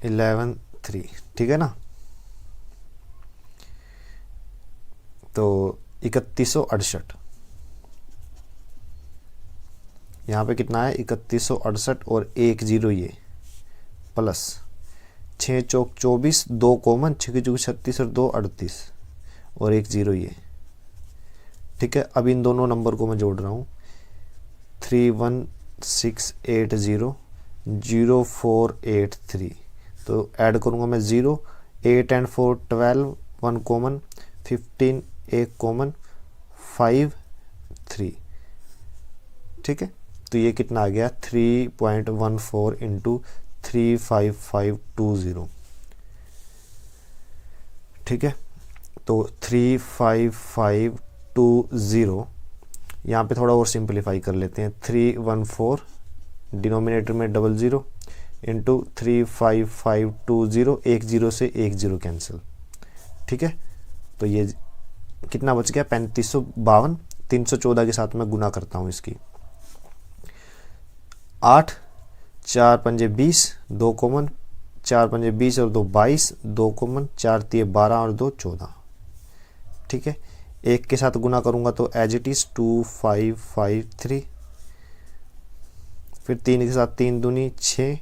11 3। ठीक है ना, तो 3168 यहाँ पे कितना है 3168 और 1 0 ये प्लस 6 चौक 24 2 कॉमन 6 चौक 36 और 2 38 और 1 0 ये। ठीक है, अब इन दोनों नंबर को मैं जोड़ रहा हूँ 31680 0483, तो ऐड करूँगा मैं 0 8 एंड 4 12 1 कॉमन 15 1 कॉमन 5 3। ठीक है, तो ये कितना आ गया 3.14 इंटू 35520। ठीक है, तो 35520 यहाँ पे थोड़ा और सिंपलीफाई कर लेते हैं 314 डिनोमिनेटर में 00 इंटू 35520, एक जीरो से एक जीरो कैंसिल, ठीक है। तो ये कितना बच गया, 3552, 314 के साथ मैं गुना करता हूँ इसकी। 8, 4 पंजे 20, 2 कॉमन, 4 पंजे 20 और 2 22, 2 कॉमन, 4 तिये 12 और 2 14, ठीक है। एक के साथ गुना करूंगा तो एज इट इज 2553, फिर 3 के साथ 3 दूनी 6,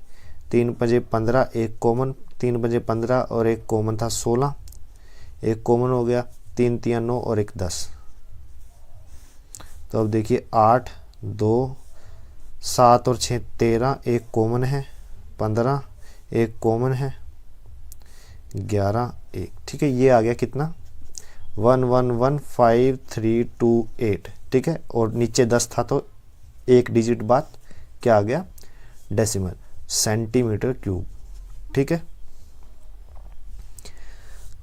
3 पंजे 15, एक कॉमन, 3 पंजे 15 और एक कॉमन था 16, एक कॉमन हो गया, 3 तिया 9 और एक 10। तो अब देखिए 8, 2, 7 और 6 13, एक कॉमन है 15, एक कॉमन है 11, एक, ठीक है। ये आ गया कितना, 111538, ठीक है। और नीचे 10 था तो एक डिजिट बाद क्या आ गया, डेसिमल, सेंटीमीटर क्यूब, ठीक है।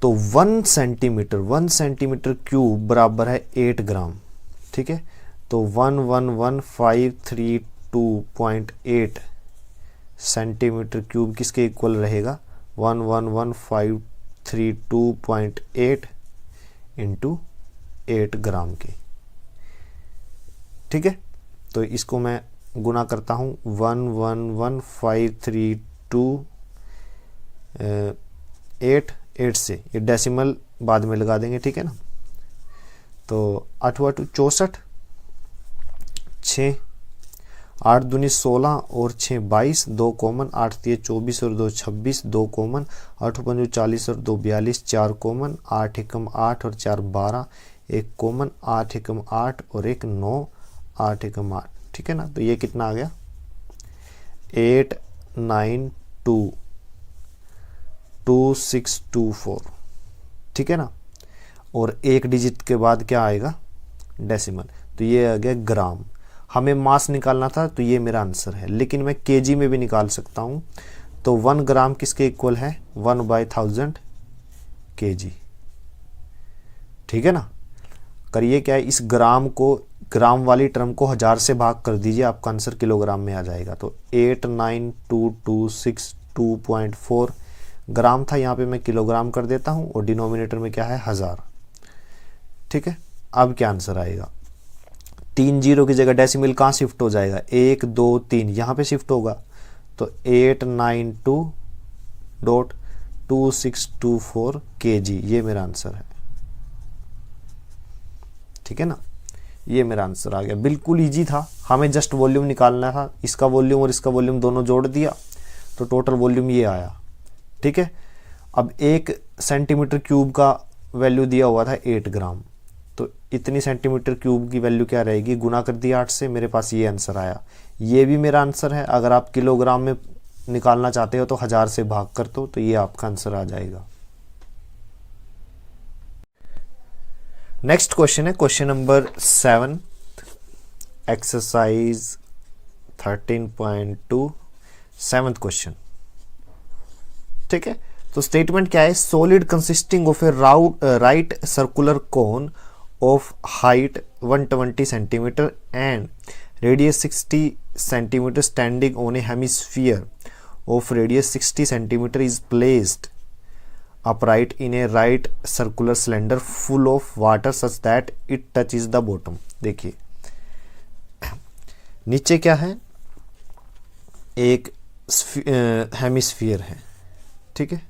तो 1 सेंटीमीटर क्यूब बराबर है 8 ग्राम, ठीक है। तो 111532.8 सेंटीमीटर क्यूब किसके इक्वल रहेगा, 111532.8 इंटू 8 ग्राम के, ठीक है। तो इसको मैं गुना करता हूँ, 111532.8 से, ये डेसिमल बाद में लगा देंगे, ठीक है ना। तो 8 8 64, 6, 8 दूनी 16 और 6 22, 2 कॉमन, 8 तिये 24 और 2 26, 2 कॉमन, 8 पंजो 40 और 2 42, 4 कॉमन, 8 एकम 8 और 4 12, एक कॉमन, 8 एकम 8 और एक 9, 8 एकम 8, ठीक है ना। तो ये कितना आ गया, 8922624, ठीक है ना। और एक डिजिट के बाद क्या आएगा, डेसिमल, तो ये आ गया ग्राम। हमें मास निकालना था तो ये मेरा आंसर है, लेकिन मैं केजी में भी निकाल सकता हूँ। तो 1 ग्राम किसके इक्वल है, 1/1000 केजी, ठीक है ना। करिए क्या है, इस ग्राम को, ग्राम वाली टर्म को 1000 से भाग कर दीजिए, आपका आंसर किलोग्राम में आ जाएगा। तो 89226.2 ग्राम था, यहाँ पे मैं किलोग्राम कर देता हूँ और डिनोमिनेटर में क्या है, 1000, ठीक है। अब क्या आंसर आएगा, 3 जीरो की जगह डेसिमल कहाँ शिफ्ट हो जाएगा, 1 2 3 यहाँ पे शिफ्ट होगा। तो 892.2624 केजी, ये मेरा आंसर है, ठीक है ना। ये मेरा आंसर आ गया, बिल्कुल इजी था, हमें जस्ट वॉल्यूम निकालना था, इसका वॉल्यूम और इसका वॉल्यूम दोनों जोड़ दिया तो टोटल वॉल्यूम ये आया, ठीक है। अब 1 सेंटीमीटर क्यूब का वैल्यू दिया हुआ था 8 ग्राम, तो इतनी सेंटीमीटर क्यूब की वैल्यू क्या रहेगी, गुना कर दिया 8 से, मेरे पास ये आंसर आया। ये भी मेरा आंसर है, अगर आप किलोग्राम में निकालना चाहते हो तो 1000 से भाग कर दो, तो ये आपका आंसर आ जाएगा। नेक्स्ट क्वेश्चन है question number 7, exercise 13.2, 7th question, ठीक है। तो स्टेटमेंट क्या है, solid consisting of A right circular cone of height 120 centimeter and radius 60 centimeter standing on a hemisphere of radius 60 centimeter is placed upright in a right circular cylinder full of water such that it touches the bottom। देखिए नीचे क्या है, एक hemisphere है, ठीक है,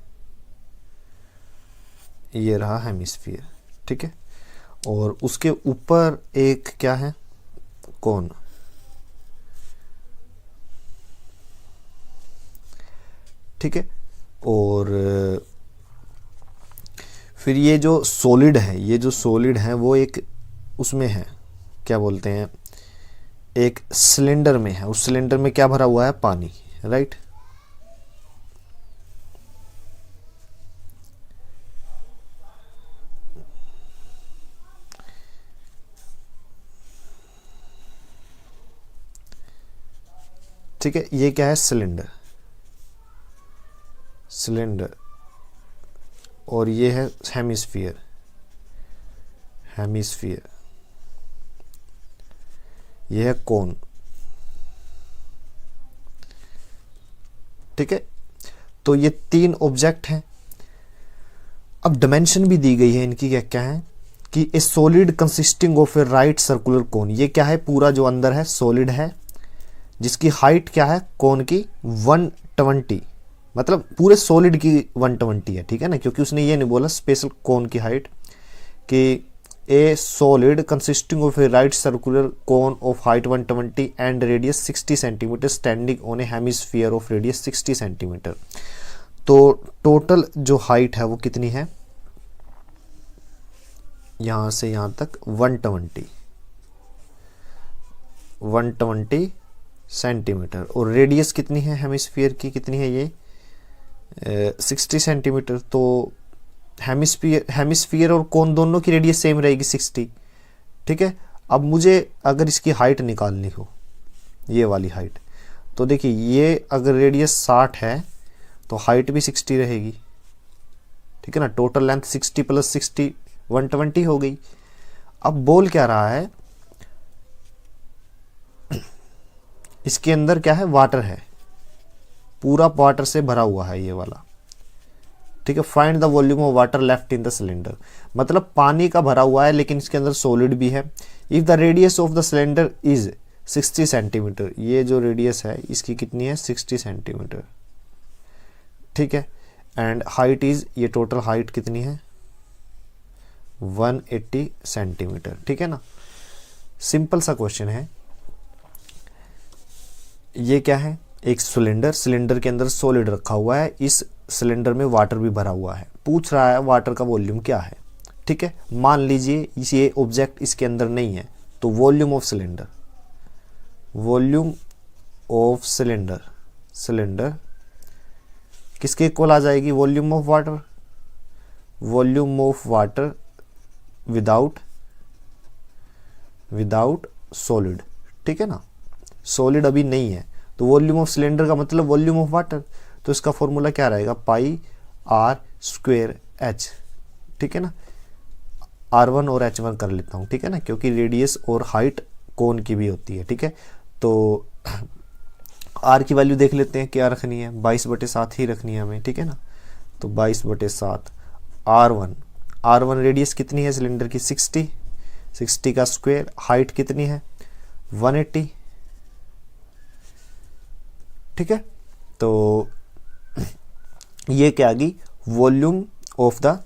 ये रहा हेमिस्फीयर, ठीक है। और उसके ऊपर एक क्या है, कोन, ठीक है। और फिर ये जो सॉलिड है, ये जो सॉलिड है वो एक उसमें है, क्या बोलते हैं, एक सिलेंडर में है, उस सिलेंडर में क्या भरा हुआ है, पानी, राइट। ठीक है, ये क्या है, सिलेंडर, सिलेंडर, और ये है हेमिस्फीयर, हेमिस्फीयर, ये है कोन, ठीक है, तो ये 3 ऑब्जेक्ट हैं। अब डायमेंशन भी दी गई है इनकी, क्या क्या है कि ए solid consisting of A right circular cone, ये क्या है, पूरा जो अंदर है सॉलिड है, जिसकी हाइट क्या है कोन की 120, मतलब पूरे सॉलिड की 120 है, ठीक है ना, क्योंकि उसने ये नहीं बोला स्पेशल कोन की हाइट, कि ए solid consisting of A right circular cone of height 120 and radius 60 centimetre standing on a hemisphere of radius 60 centimetre. तो टोटल जो हाइट है वो कितनी है, यहां से यहां तक 120 सेंटीमीटर, और रेडियस कितनी है हेमिस्फीयर की, कितनी है ये 60 सेंटीमीटर। तो हेमिस्फीयर और कोन दोनों की रेडियस सेम रहेगी 60, ठीक है। अब मुझे अगर इसकी हाइट निकालनी हो, ये वाली हाइट, तो देखिए ये अगर रेडियस 60 है तो हाइट भी 60 रहेगी, ठीक है ना, टोटल लेंथ 60 + 60 120 हो गई। अब बोल क्या रहा है, इसके अंदर क्या है, वाटर है, पूरा वाटर से भरा हुआ है ये वाला, ठीक है। Find the volume of water left in the cylinder, मतलब पानी का भरा हुआ है लेकिन इसके अंदर सॉलिड भी है। If the radius of the cylinder is 60 centimetre, ये जो रेडियस है इसकी कितनी है 60 सेंटीमीटर, ठीक है। एंड हाइट इज, ये टोटल हाइट कितनी है 180 सेंटीमीटर, ठीक है ना। सिंपल सा क्वेश्चन है। ये क्या है, एक सिलेंडर के अंदर सॉलिड रखा हुआ है, इस सिलेंडर में वाटर भी भरा हुआ है, पूछ रहा है वाटर का वॉल्यूम क्या है, ठीक है। मान लीजिए ये ऑब्जेक्ट इसके अंदर नहीं है, तो वॉल्यूम ऑफ सिलेंडर किसके इक्वल आ जाएगी, volume of water without solid, ठीक है ना। सॉलिड अभी नहीं है, तो वॉल्यूम ऑफ सिलेंडर का मतलब वॉल्यूम ऑफ वाटर, तो इसका फॉर्मूला क्या रहेगा πr²h, ठीक है ना। r1 और h1 कर लेता हूँ, ठीक है ना, क्योंकि रेडियस और हाइट कोन की भी होती है, ठीक है। तो r की वैल्यू देख लेते हैं क्या रखनी है, 22/7 ही रखनी है हमें, ठीक है ना। तो 22/7 r1 रेडियस कितनी है सिलेंडर की 60 का स्क्वायर, हाइट कितनी है 180, ठीक है। तो ये क्या आ गई, वॉल्यूम ऑफ द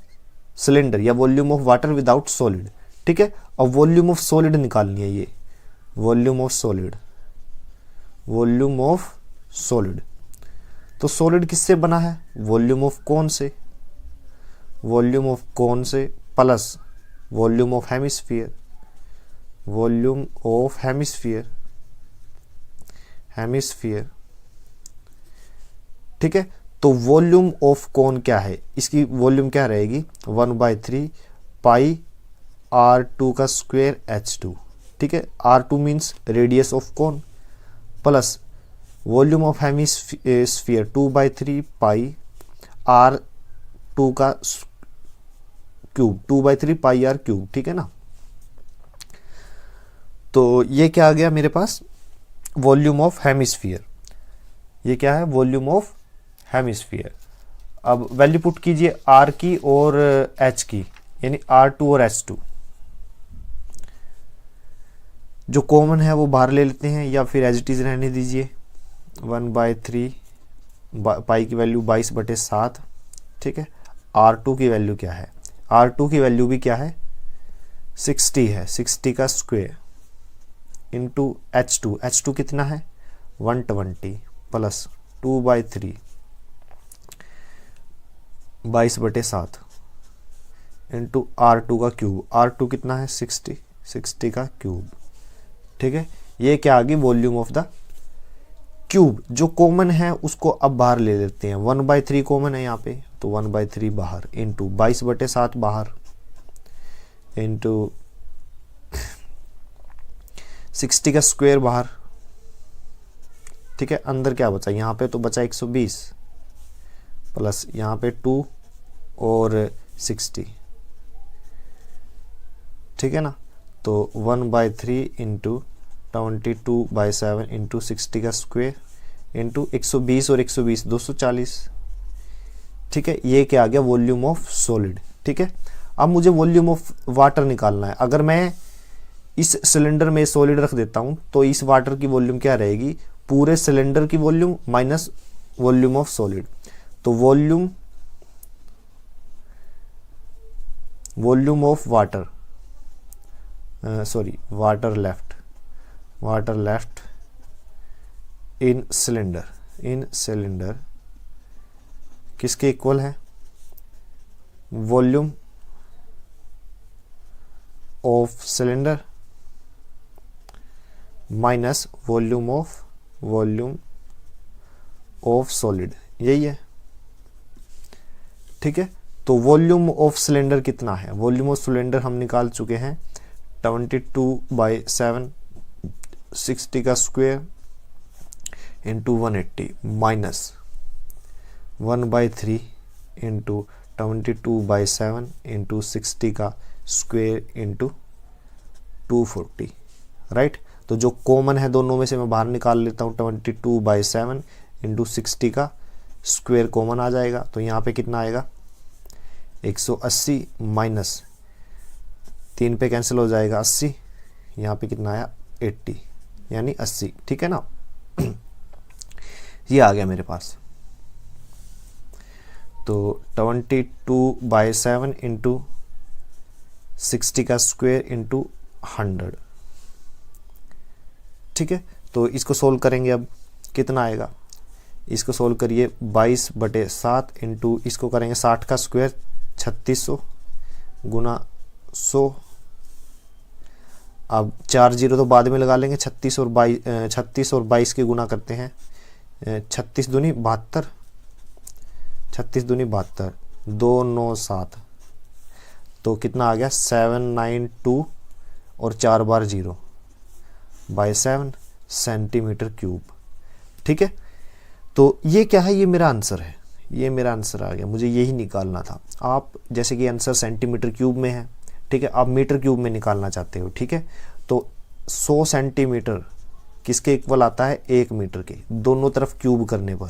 सिलेंडर या volume of water without solid, ठीक है। और वॉल्यूम ऑफ सॉलिड निकालनी है, ये वॉल्यूम ऑफ सॉलिड, तो सॉलिड किससे बना है, वॉल्यूम ऑफ कोन से प्लस वॉल्यूम ऑफ हेमिस्फीयर, ठीक है। तो वॉल्यूम ऑफ कोन क्या है, इसकी वॉल्यूम क्या रहेगी 1/3 πr2 का स्क्वायर h2, ठीक है। r2 means radius of cone plus volume of hemisphere 2/3 πr2 का क्यूब 2/3 πr3, ठीक है ना। तो ये क्या आ गया मेरे पास, वॉल्यूम ऑफ हेमिस्फीयर, ये क्या है वॉल्यूम ऑफ हेमिस्फीयर। अब वैल्यू पुट कीजिए r की और h की, यानी r2 और h2, जो कॉमन है वो बाहर ले लेते हैं या फिर एज इट इज रहने दीजिए। 1/3 पाई की वैल्यू 22/7, ठीक है। r2 की वैल्यू क्या है, r2 की वैल्यू भी क्या है 60 है, 60 का स्क्वायर इंटू h2 कितना है 120 प्लस 2/3 22/7 इंटू r2 का क्यूब, r2 कितना है 60 का क्यूब, ठीक है। ये क्या आ गई वॉल्यूम ऑफ द क्यूब। जो कॉमन है उसको अब बाहर ले लेते हैं, 1/3 कॉमन है यहाँ पे, तो 1/3 बाहर इंटू 22/7 बाहर इंटू 60 का स्क्वायर बाहर, ठीक है। अंदर क्या बचा, यहाँ पे तो बचा 120 प्लस यहाँ पे 2 और 60, ठीक है ना। तो 1/3 इंटू 22/7 इंटू 60 का स्क्वायर इंटू 120 और 120 240। ठीक है, ये क्या आ गया, वॉल्यूम ऑफ सॉलिड। ठीक है, अब मुझे वॉल्यूम ऑफ वाटर निकालना है। अगर मैं इस सिलेंडर में सॉलिड रख देता हूं तो इस वाटर की वॉल्यूम क्या रहेगी, पूरे सिलेंडर की volume minus volume of solid. तो volume of water, water left in cylinder किसके इक्वल है, volume of cylinder minus volume of solid, यही है। ठीक है, तो वॉल्यूम ऑफ सिलेंडर कितना है, वॉल्यूम ऑफ सिलेंडर हम निकाल चुके हैं 22/7 60 का square into 180 minus 1/3 into 22/7 into 60 का स्क्वायर इंटू 240। राइट, तो जो कॉमन है दोनों में से मैं बाहर निकाल लेता हूँ, 22/7 इंटू 60 का स्क्वायर कॉमन आ जाएगा। तो यहाँ पे कितना आएगा 180 माइनस 3 पे कैंसिल हो जाएगा 80, यहाँ पे कितना आया 80 यानी 80। ठीक है ना, ये आ गया मेरे पास। तो 22/7 इंटू 60 का स्क्वायर इंटू 100। ठीक है, तो इसको सोल्व करेंगे। अब कितना आएगा, इसको सोल्व करिए 22/7 इंटू इसको करेंगे 60 का स्क्वायर 3600 गुना 100। अब 4 जीरो तो बाद में लगा लेंगे, 36 और 22 की गुना करते हैं, 36 दूनी 72, 36 दूनी 72, 297। तो कितना आ गया 792 और 4 बार 0/7 सेंटीमीटर क्यूब। ठीक है, तो ये क्या है, ये मेरा आंसर है, ये मेरा आंसर आ गया, मुझे यही निकालना था। आप जैसे कि आंसर सेंटीमीटर क्यूब में है, ठीक है, आप मीटर क्यूब में निकालना चाहते हो। ठीक है, तो 100 सेंटीमीटर किसके इक्वल आता है, 1 मीटर के, दोनों तरफ क्यूब करने पर।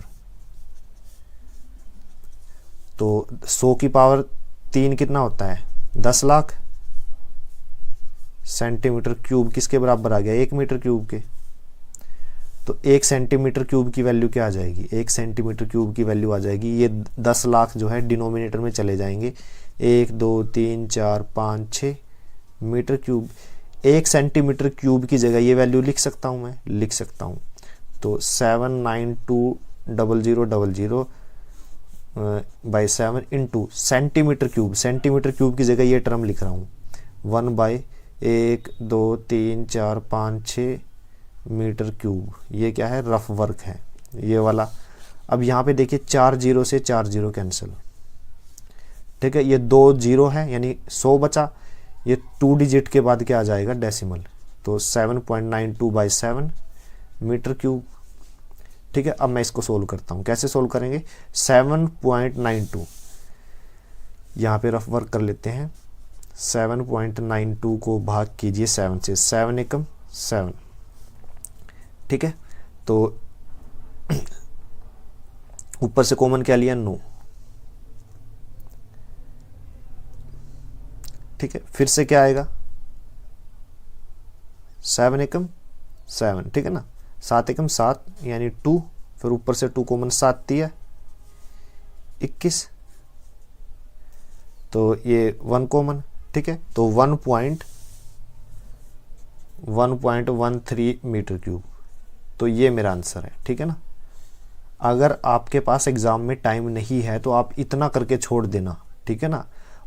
तो 100 की पावर 3 कितना होता है, 10 लाख सेंटीमीटर क्यूब किसके बराबर आ गया, 1 मीटर क्यूब के। तो 1 सेंटीमीटर क्यूब की वैल्यू क्या आ जाएगी, 1 सेंटीमीटर क्यूब की वैल्यू आ जाएगी, ये 10 लाख जो है डिनोमिनेटर में चले जाएंगे, 1 2 3 4 5 6 मीटर क्यूब। 1 सेंटीमीटर क्यूब की जगह ये वैल्यू लिख सकता हूँ, मैं लिख सकता हूँ। तो 792,000/7 इंटू सेंटीमीटर क्यूब की जगह ये टर्म लिख रहा हूँ 1/1 2 3 4 5 6 मीटर क्यूब। ये क्या है, रफ वर्क है ये वाला। अब यहाँ पे देखिए 4 जीरो से 4 जीरो कैंसिल। ठीक है, ये 2 जीरो है यानी 100 बचा, ये 2 डिजिट के बाद क्या आ जाएगा, डेसिमल। तो 7.92/7 मीटर क्यूब। ठीक है, अब मैं इसको सोल्व करता हूँ, कैसे सोल्व करेंगे, 7.92 यहाँ पे रफ वर्क कर लेते हैं। 7.92 को भाग कीजिए 7 से, 7 एकम 7। ठीक है, तो ऊपर से कॉमन क्या लिया, 9। ठीक है, फिर से क्या आएगा, 7 एकम 7। ठीक है ना, 7 एकम 7 यानी 2, फिर ऊपर से 2 कॉमन 7 दिया 21, तो ये 1 कॉमन। ठीक है, तो 1.13 मीटर क्यूब। तो ये मेरा आंसर है। ठीक है ना, अगर आपके पास एग्जाम में टाइम नहीं है तो आप इतना करके छोड़ देना। ठीक है ना,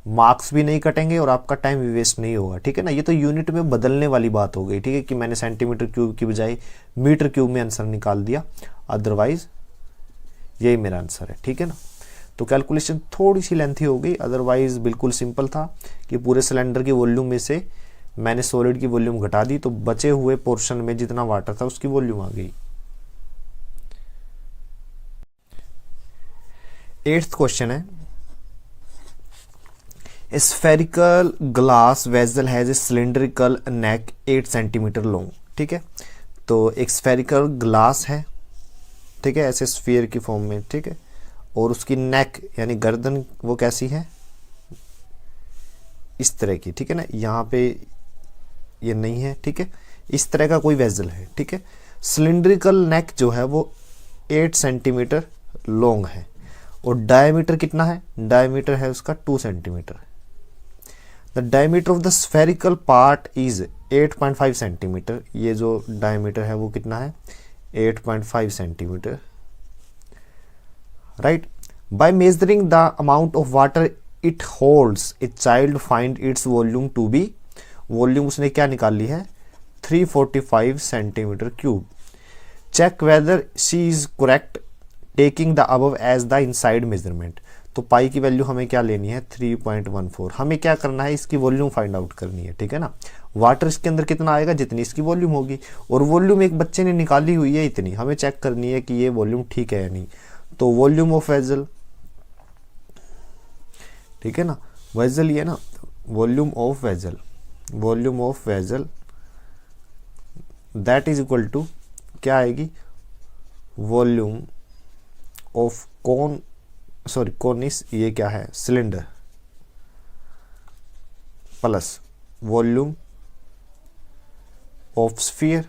मार्क्स भी नहीं कटेंगे और आपका टाइम भी वेस्ट नहीं होगा। ठीक है ना, ये तो यूनिट में बदलने वाली बात हो गई। ठीक है, कि मैंने सेंटीमीटर क्यूब की बजाय मीटर क्यूब में आंसर निकाल दिया, अदरवाइज यही मेरा आंसर है। ठीक है ना, तो कैलकुलेशन थोड़ी सी लेंथी हो गई, अदरवाइज बिल्कुल सिंपल था कि पूरे सिलेंडर की वॉल्यूम में से मैंने सॉलिड की वॉल्यूम घटा दी, तो बचे हुए पोर्शन में जितना वाटर था उसकी वॉल्यूम आ गई। 8th क्वेश्चन है, spherical glass vessel has a cylindrical neck 8 centimetre long. ठीक है, तो एक स्फेरिकल ग्लास है, ठीक है, ऐसे स्फीयर की फॉर्म में, ठीक है। और उसकी नेक यानी गर्दन वो कैसी है, इस तरह की, ठीक है ना, यहाँ पे ये नहीं है, ठीक है, इस तरह का कोई वेजल है, ठीक है। सिलिंड्रिकल नेक जो है वो 8 सेंटीमीटर लॉन्ग है और डायमीटर कितना है, डायमीटर है उसका 2 centimetre. The diameter of the spherical part is 8.5 centimetre. ये जो डायमीटर है वो कितना है, 8.5 centimetre, right. By measuring the amount of water it holds a child find its volume to be, volume उसने क्या निकाल ली है, 345 centimetre cube. Check whether she is correct taking the above as the inside measurement. तो pi की value हमें क्या लेनी है, 3.14। हमें क्या करना है, इसकी वॉल्यूम फाइंड आउट करनी है, ठीक है ना। वाटर इसके अंदर कितना आएगा, जितनी इसकी वॉल्यूम होगी, और वॉल्यूम एक बच्चे ने निकाली हुई है इतनी, हमें चेक करनी है कि ये वॉल्यूम ठीक है या नहीं। तो वॉल्यूम ऑफ वेजल, ठीक है ना, वेजल ये ना, volume of vessel, volume of vessel that is equal to क्या आएगी, volume of cone, sorry cones, ये क्या है, cylinder, plus volume of sphere,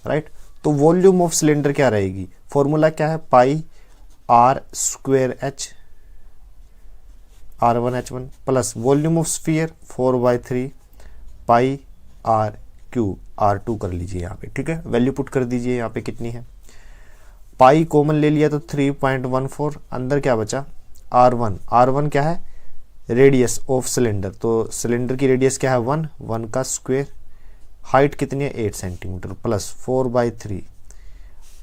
right. तो वॉल्यूम ऑफ सिलेंडर क्या रहेगी, फॉर्मूला क्या है, pi are square H R1H1 plus volume of sphere 4/3 pi R cube R2 कर लीजिए यहाँ पे, ठीक है। वैल्यू पुट कर दीजिए, यहाँ पे कितनी है, पाई कॉमन ले लिया तो 3.14, अंदर क्या बचा, R1 क्या है, रेडियस ऑफ सिलेंडर, तो सिलेंडर की रेडियस क्या है 1 का स्क्वायर, हाइट कितनी है 8 सेंटीमीटर, प्लस 4/3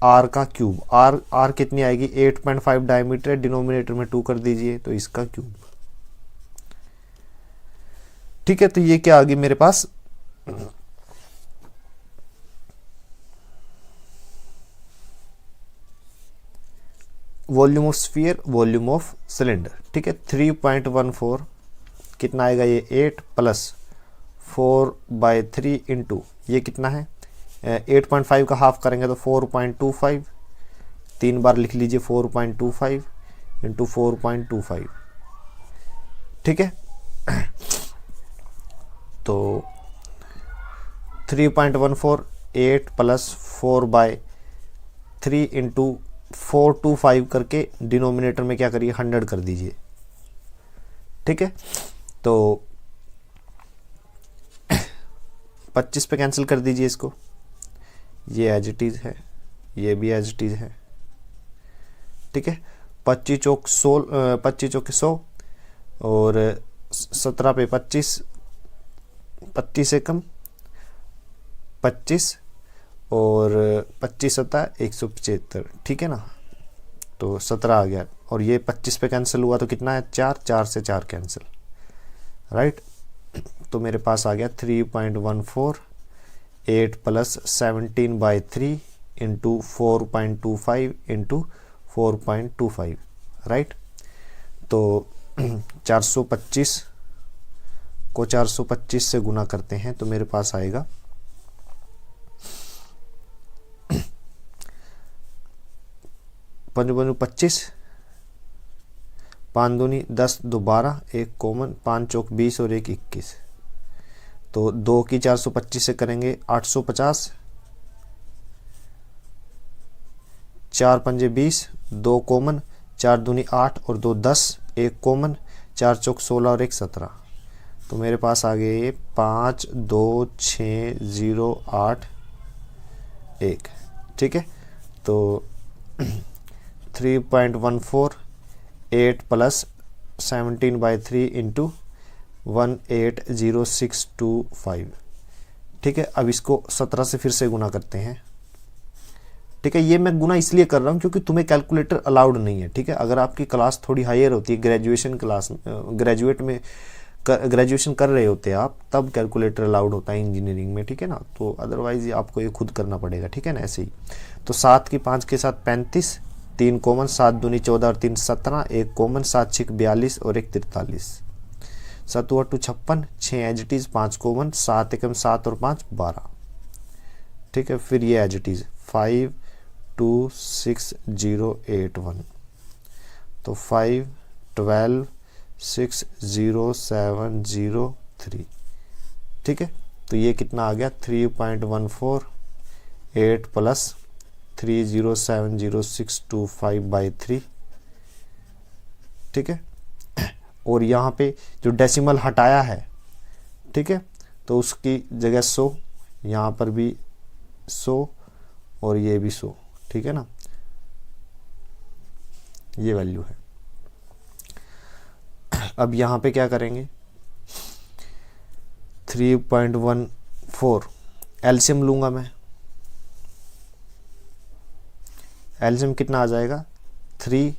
R का क्यूब, R कितनी आएगी 8.5 डायमीटर, डिनोमिनेटर में 2 कर दीजिए तो इसका क्यूब, ठीक है। तो ये क्या आ गई मेरे पास, volume of sphere, volume of cylinder, ठीक है। 3.14 कितना आएगा, ये 8 प्लस 4/3 इंटू ये कितना है, 8.5 का हाफ करेंगे तो 4.25, 3 बार लिख लीजिए 4.25 इंटू 4.25, ठीक है। तो 3.14 8 प्लस 4/3 इंटू 425 करके डिनोमिनेटर में क्या करिए 100 कर दीजिए, ठीक है। तो 25 पे कैंसिल कर दीजिए इसको, ये एज इट इज है, ये भी एज इट इज है, ठीक है। 25 चौक 100 और 17 पे 25 से कम 25 और 25 होता है 175, ठीक है ना। तो 17 आ गया और ये 25 पे कैंसिल हुआ तो कितना है 4 से 4 कैंसिल, राइट। तो मेरे पास आ गया 3.14 8 प्लस 17/3 इंटू 4.25 इंटू 4.25, राइट। तो 425 को 425 से गुना करते हैं तो मेरे पास आएगा 25, 5 दूनी 10, 2 12, 1 कॉमन, 5 चौक 20 और 1 21। तो 2 की 425 से करेंगे 850, 4 पंजे 20, 2 कॉमन, 4 दूनी 8 और 2 10, 1 कॉमन, 4 चौक 16 और 1 17। तो मेरे पास आ गए ये 5 2 6 0 8 1, ठीक है। तो 3.14 8 प्लस 17/3 इंटू 180,625, ठीक है। अब इसको 17 से फिर से गुना करते हैं, ठीक है। ये मैं गुना इसलिए कर रहा हूँ क्योंकि तुम्हें कैलकुलेटर अलाउड नहीं है, ठीक है। अगर आपकी क्लास थोड़ी हायर होती है, ग्रेजुएशन क्लास, ग्रेजुएशन कर रहे होते हैं आप, तब कैलकुलेटर अलाउड होता है इंजीनियरिंग में, ठीक है ना। तो अदरवाइज आपको ये खुद करना पड़ेगा, ठीक है ना, ऐसे ही। तो 7 की 5 के साथ 35, 3 कॉमन, 7 दूनी 14 और 3 17, 1 कॉमन, 7 6 42 और 1 43, 7 8 56, 6 एज इट इज, 5 कॉमन, 7 एकम 7 और 5 12, ठीक है। फिर ये एज इट इज 5 5,2,6,0,8,1, तो 5,12,6,0,7,0,3, ठीक है। तो ये कितना आ गया 3.148 प्लस 3,07,0,625/3, ठीक है। और यहाँ पे जो डेसिमल हटाया है, ठीक है, तो उसकी जगह 100, यहाँ पर भी 100 और ये भी 100, ठीक है ना, ये वैल्यू है। अब यहाँ पे क्या करेंगे 3.14 एलसीएम लूंगा मैं। एलसीएम कितना आ जाएगा 3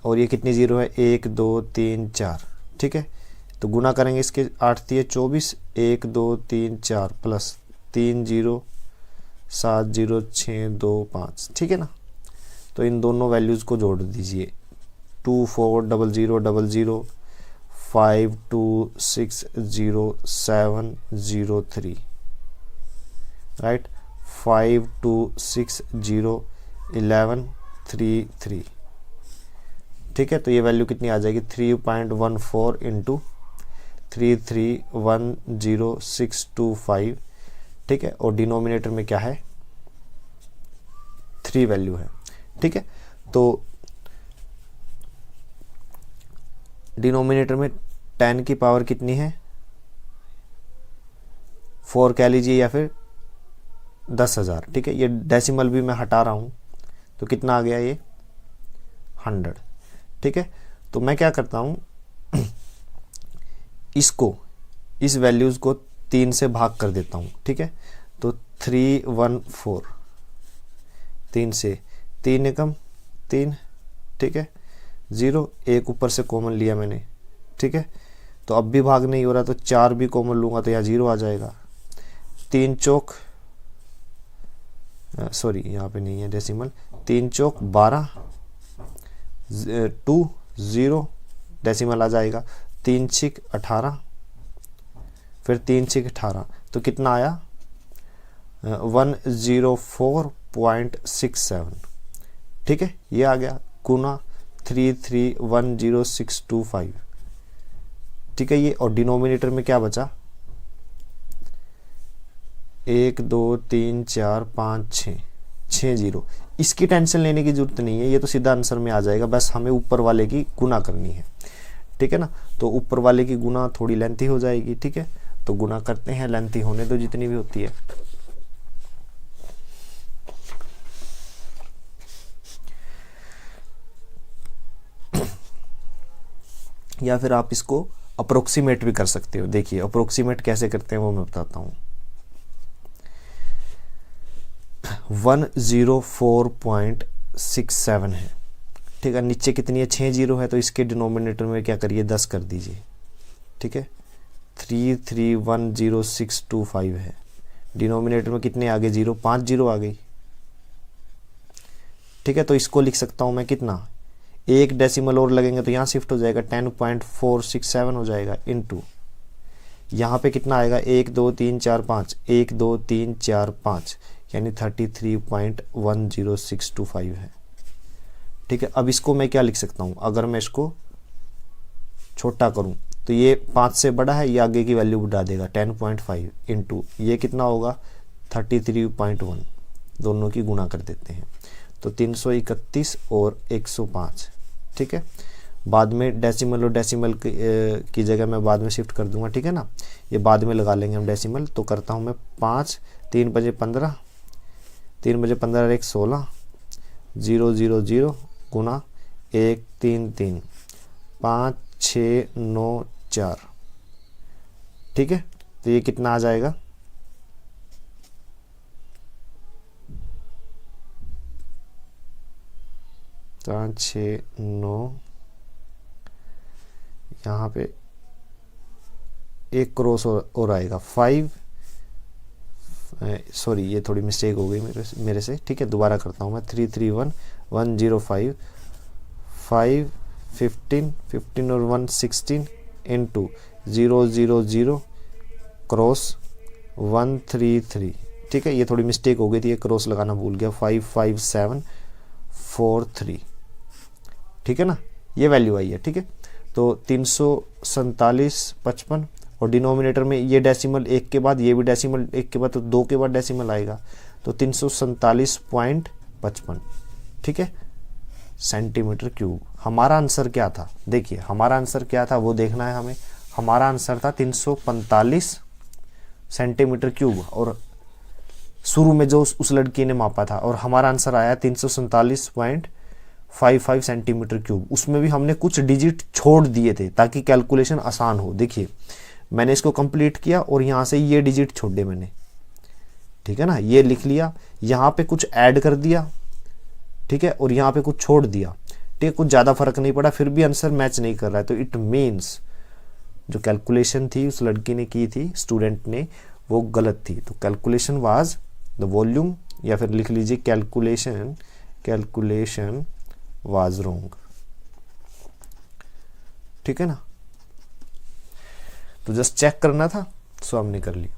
और ये कितनी जीरो है 1 2 3 4, ठीक है। तो गुना करेंगे इसके 8 3 24, 1 2 3 4 प्लस 3 0 7 0 6 2 5, ठीक है ना। तो इन दोनों वैल्यूज़ को जोड़ दीजिए 240000 5260703, राइट, 5260113, ठीक है। तो ये वैल्यू कितनी आ जाएगी 3.14 इंटू 3310625, ठीक है। और डिनोमिनेटर में क्या है 3 वैल्यू है, ठीक है। तो डिनोमिनेटर में 10 की पावर कितनी है 4 कह लीजिए या फिर 10,000, ठीक है। ये डेसिमल भी मैं हटा रहा हूँ तो कितना आ गया ये 100, ठीक है। तो मैं क्या करता हूँ इसको इस वैल्यूज़ को 3 से भाग कर देता हूँ, ठीक है। तो 314 3 से 3 एकम 3, ठीक है, 0 एक ऊपर से कॉमन लिया मैंने, ठीक है। तो अब भी भाग नहीं हो रहा तो 4 भी कॉमन लूँगा तो यहाँ 0 आ जाएगा। 3 चौक सॉरी यहाँ पे नहीं है डेसिमल, 3 चौक 12 2 0 डेसिमल आ जाएगा। 3 6 18 फिर 3 6 18 तो कितना आया 104.67, ठीक है। ये आ गया गुना 3310625, ठीक है। ये और डिनोमिनेटर में क्या बचा 1 2 3 4 5 6 0। इसकी टेंशन लेने की जरूरत नहीं है, ये तो सीधा आंसर में आ जाएगा, बस हमें ऊपर वाले की गुना करनी है, ठीक है ना। तो ऊपर वाले की गुना थोड़ी लेंथी हो जाएगी, ठीक है। तो गुना करते हैं, लेंथी होने तो जितनी भी होती है। या फिर आप इसको अप्रोक्सीमेट भी कर सकते हो। देखिए अप्रोक्सीमेट कैसे करते हैं वो मैं बताता हूँ। 104.67 है, ठीक है। नीचे कितनी है 6 0 है तो इसके डिनोमिनेटर में क्या करिए 10 कर दीजिए, ठीक है। 3310625 है, डिनोमिनेटर में कितने आगे 0 5 0 आ गई, ठीक है। तो इसको लिख सकता हूँ मैं कितना, एक डेसिमल और लगेंगे तो यहाँ शिफ्ट हो जाएगा 10.467 हो जाएगा, इनटू यहाँ पे कितना आएगा 1 2 3 4 5 1 2 3 4 5 यानी 33.10625 है, ठीक है। अब इसको मैं क्या लिख सकता हूँ, अगर मैं इसको छोटा करूँ तो ये 5 से बड़ा है, ये आगे की वैल्यू बढ़ा देगा 10.5 इंटू ये कितना होगा 33.1, दोनों की गुणा कर देते हैं तो 331 और 105, ठीक है। बाद में डेसिमल और डेसिमल की जगह मैं बाद में शिफ्ट कर दूंगा, ठीक है ना। ये बाद में लगा लेंगे हम डेसिमल। तो करता हूँ मैं 5 3 बजे 15 3 बजे 15 1 16 0 0 0 गुना 1 3 3 5 6 9 4, ठीक है। तो ये कितना आ जाएगा 5 6 9, यहाँ पे एक क्रॉस और आएगा 5, सॉरी ये थोड़ी मिस्टेक हो गई मेरे से, ठीक है। दोबारा करता हूँ मैं 331 5 15 15 और 1 16 इंटू 0 0 0 क्रॉस 133, ठीक है, ये थोड़ी मिस्टेक हो गई थी, ये क्रॉस लगाना भूल गया, 55743, ठीक है ना, ये वैल्यू आई है। ठीक है, तो 347.55 और डिनोमिनेटर में ये डेसिमल एक के बाद, ये भी डेसिमल एक के बाद, तो 2 के बाद डेसिमल आएगा, तो 347.55, ठीक है, सेंटीमीटर क्यूब। हमारा आंसर क्या था, देखिए हमारा आंसर क्या था वो देखना है हमें। हमारा आंसर था 345 सेंटीमीटर क्यूब, और शुरू में जो उस लड़की ने मापा था, और हमारा आंसर आया 347.55 सेंटीमीटर क्यूब। उसमें भी हमने कुछ डिजिट छोड़ दिए थे ताकि कैलकुलेशन आसान हो। देखिए मैंने इसको कंप्लीट किया और यहाँ से ये डिजिट छोड़े मैंने, ठीक है ना, ये लिख लिया, यहाँ पे कुछ ऐड कर दिया, ठीक है, और यहाँ पे कुछ छोड़ दिया, ठीक है, कुछ ज़्यादा फर्क नहीं पड़ा, फिर भी आंसर मैच नहीं कर रहा है, तो इट मीन्स जो कैलकुलेशन थी उस लड़की ने की थी, स्टूडेंट ने, वो गलत थी। तो कैलकुलेशन वाज द वॉल्यूम, या फिर लिख लीजिए कैलकुलेशन वाज रॉन्ग, ठीक है ना। तो जस्ट चेक करना था, सो हमने कर लिया।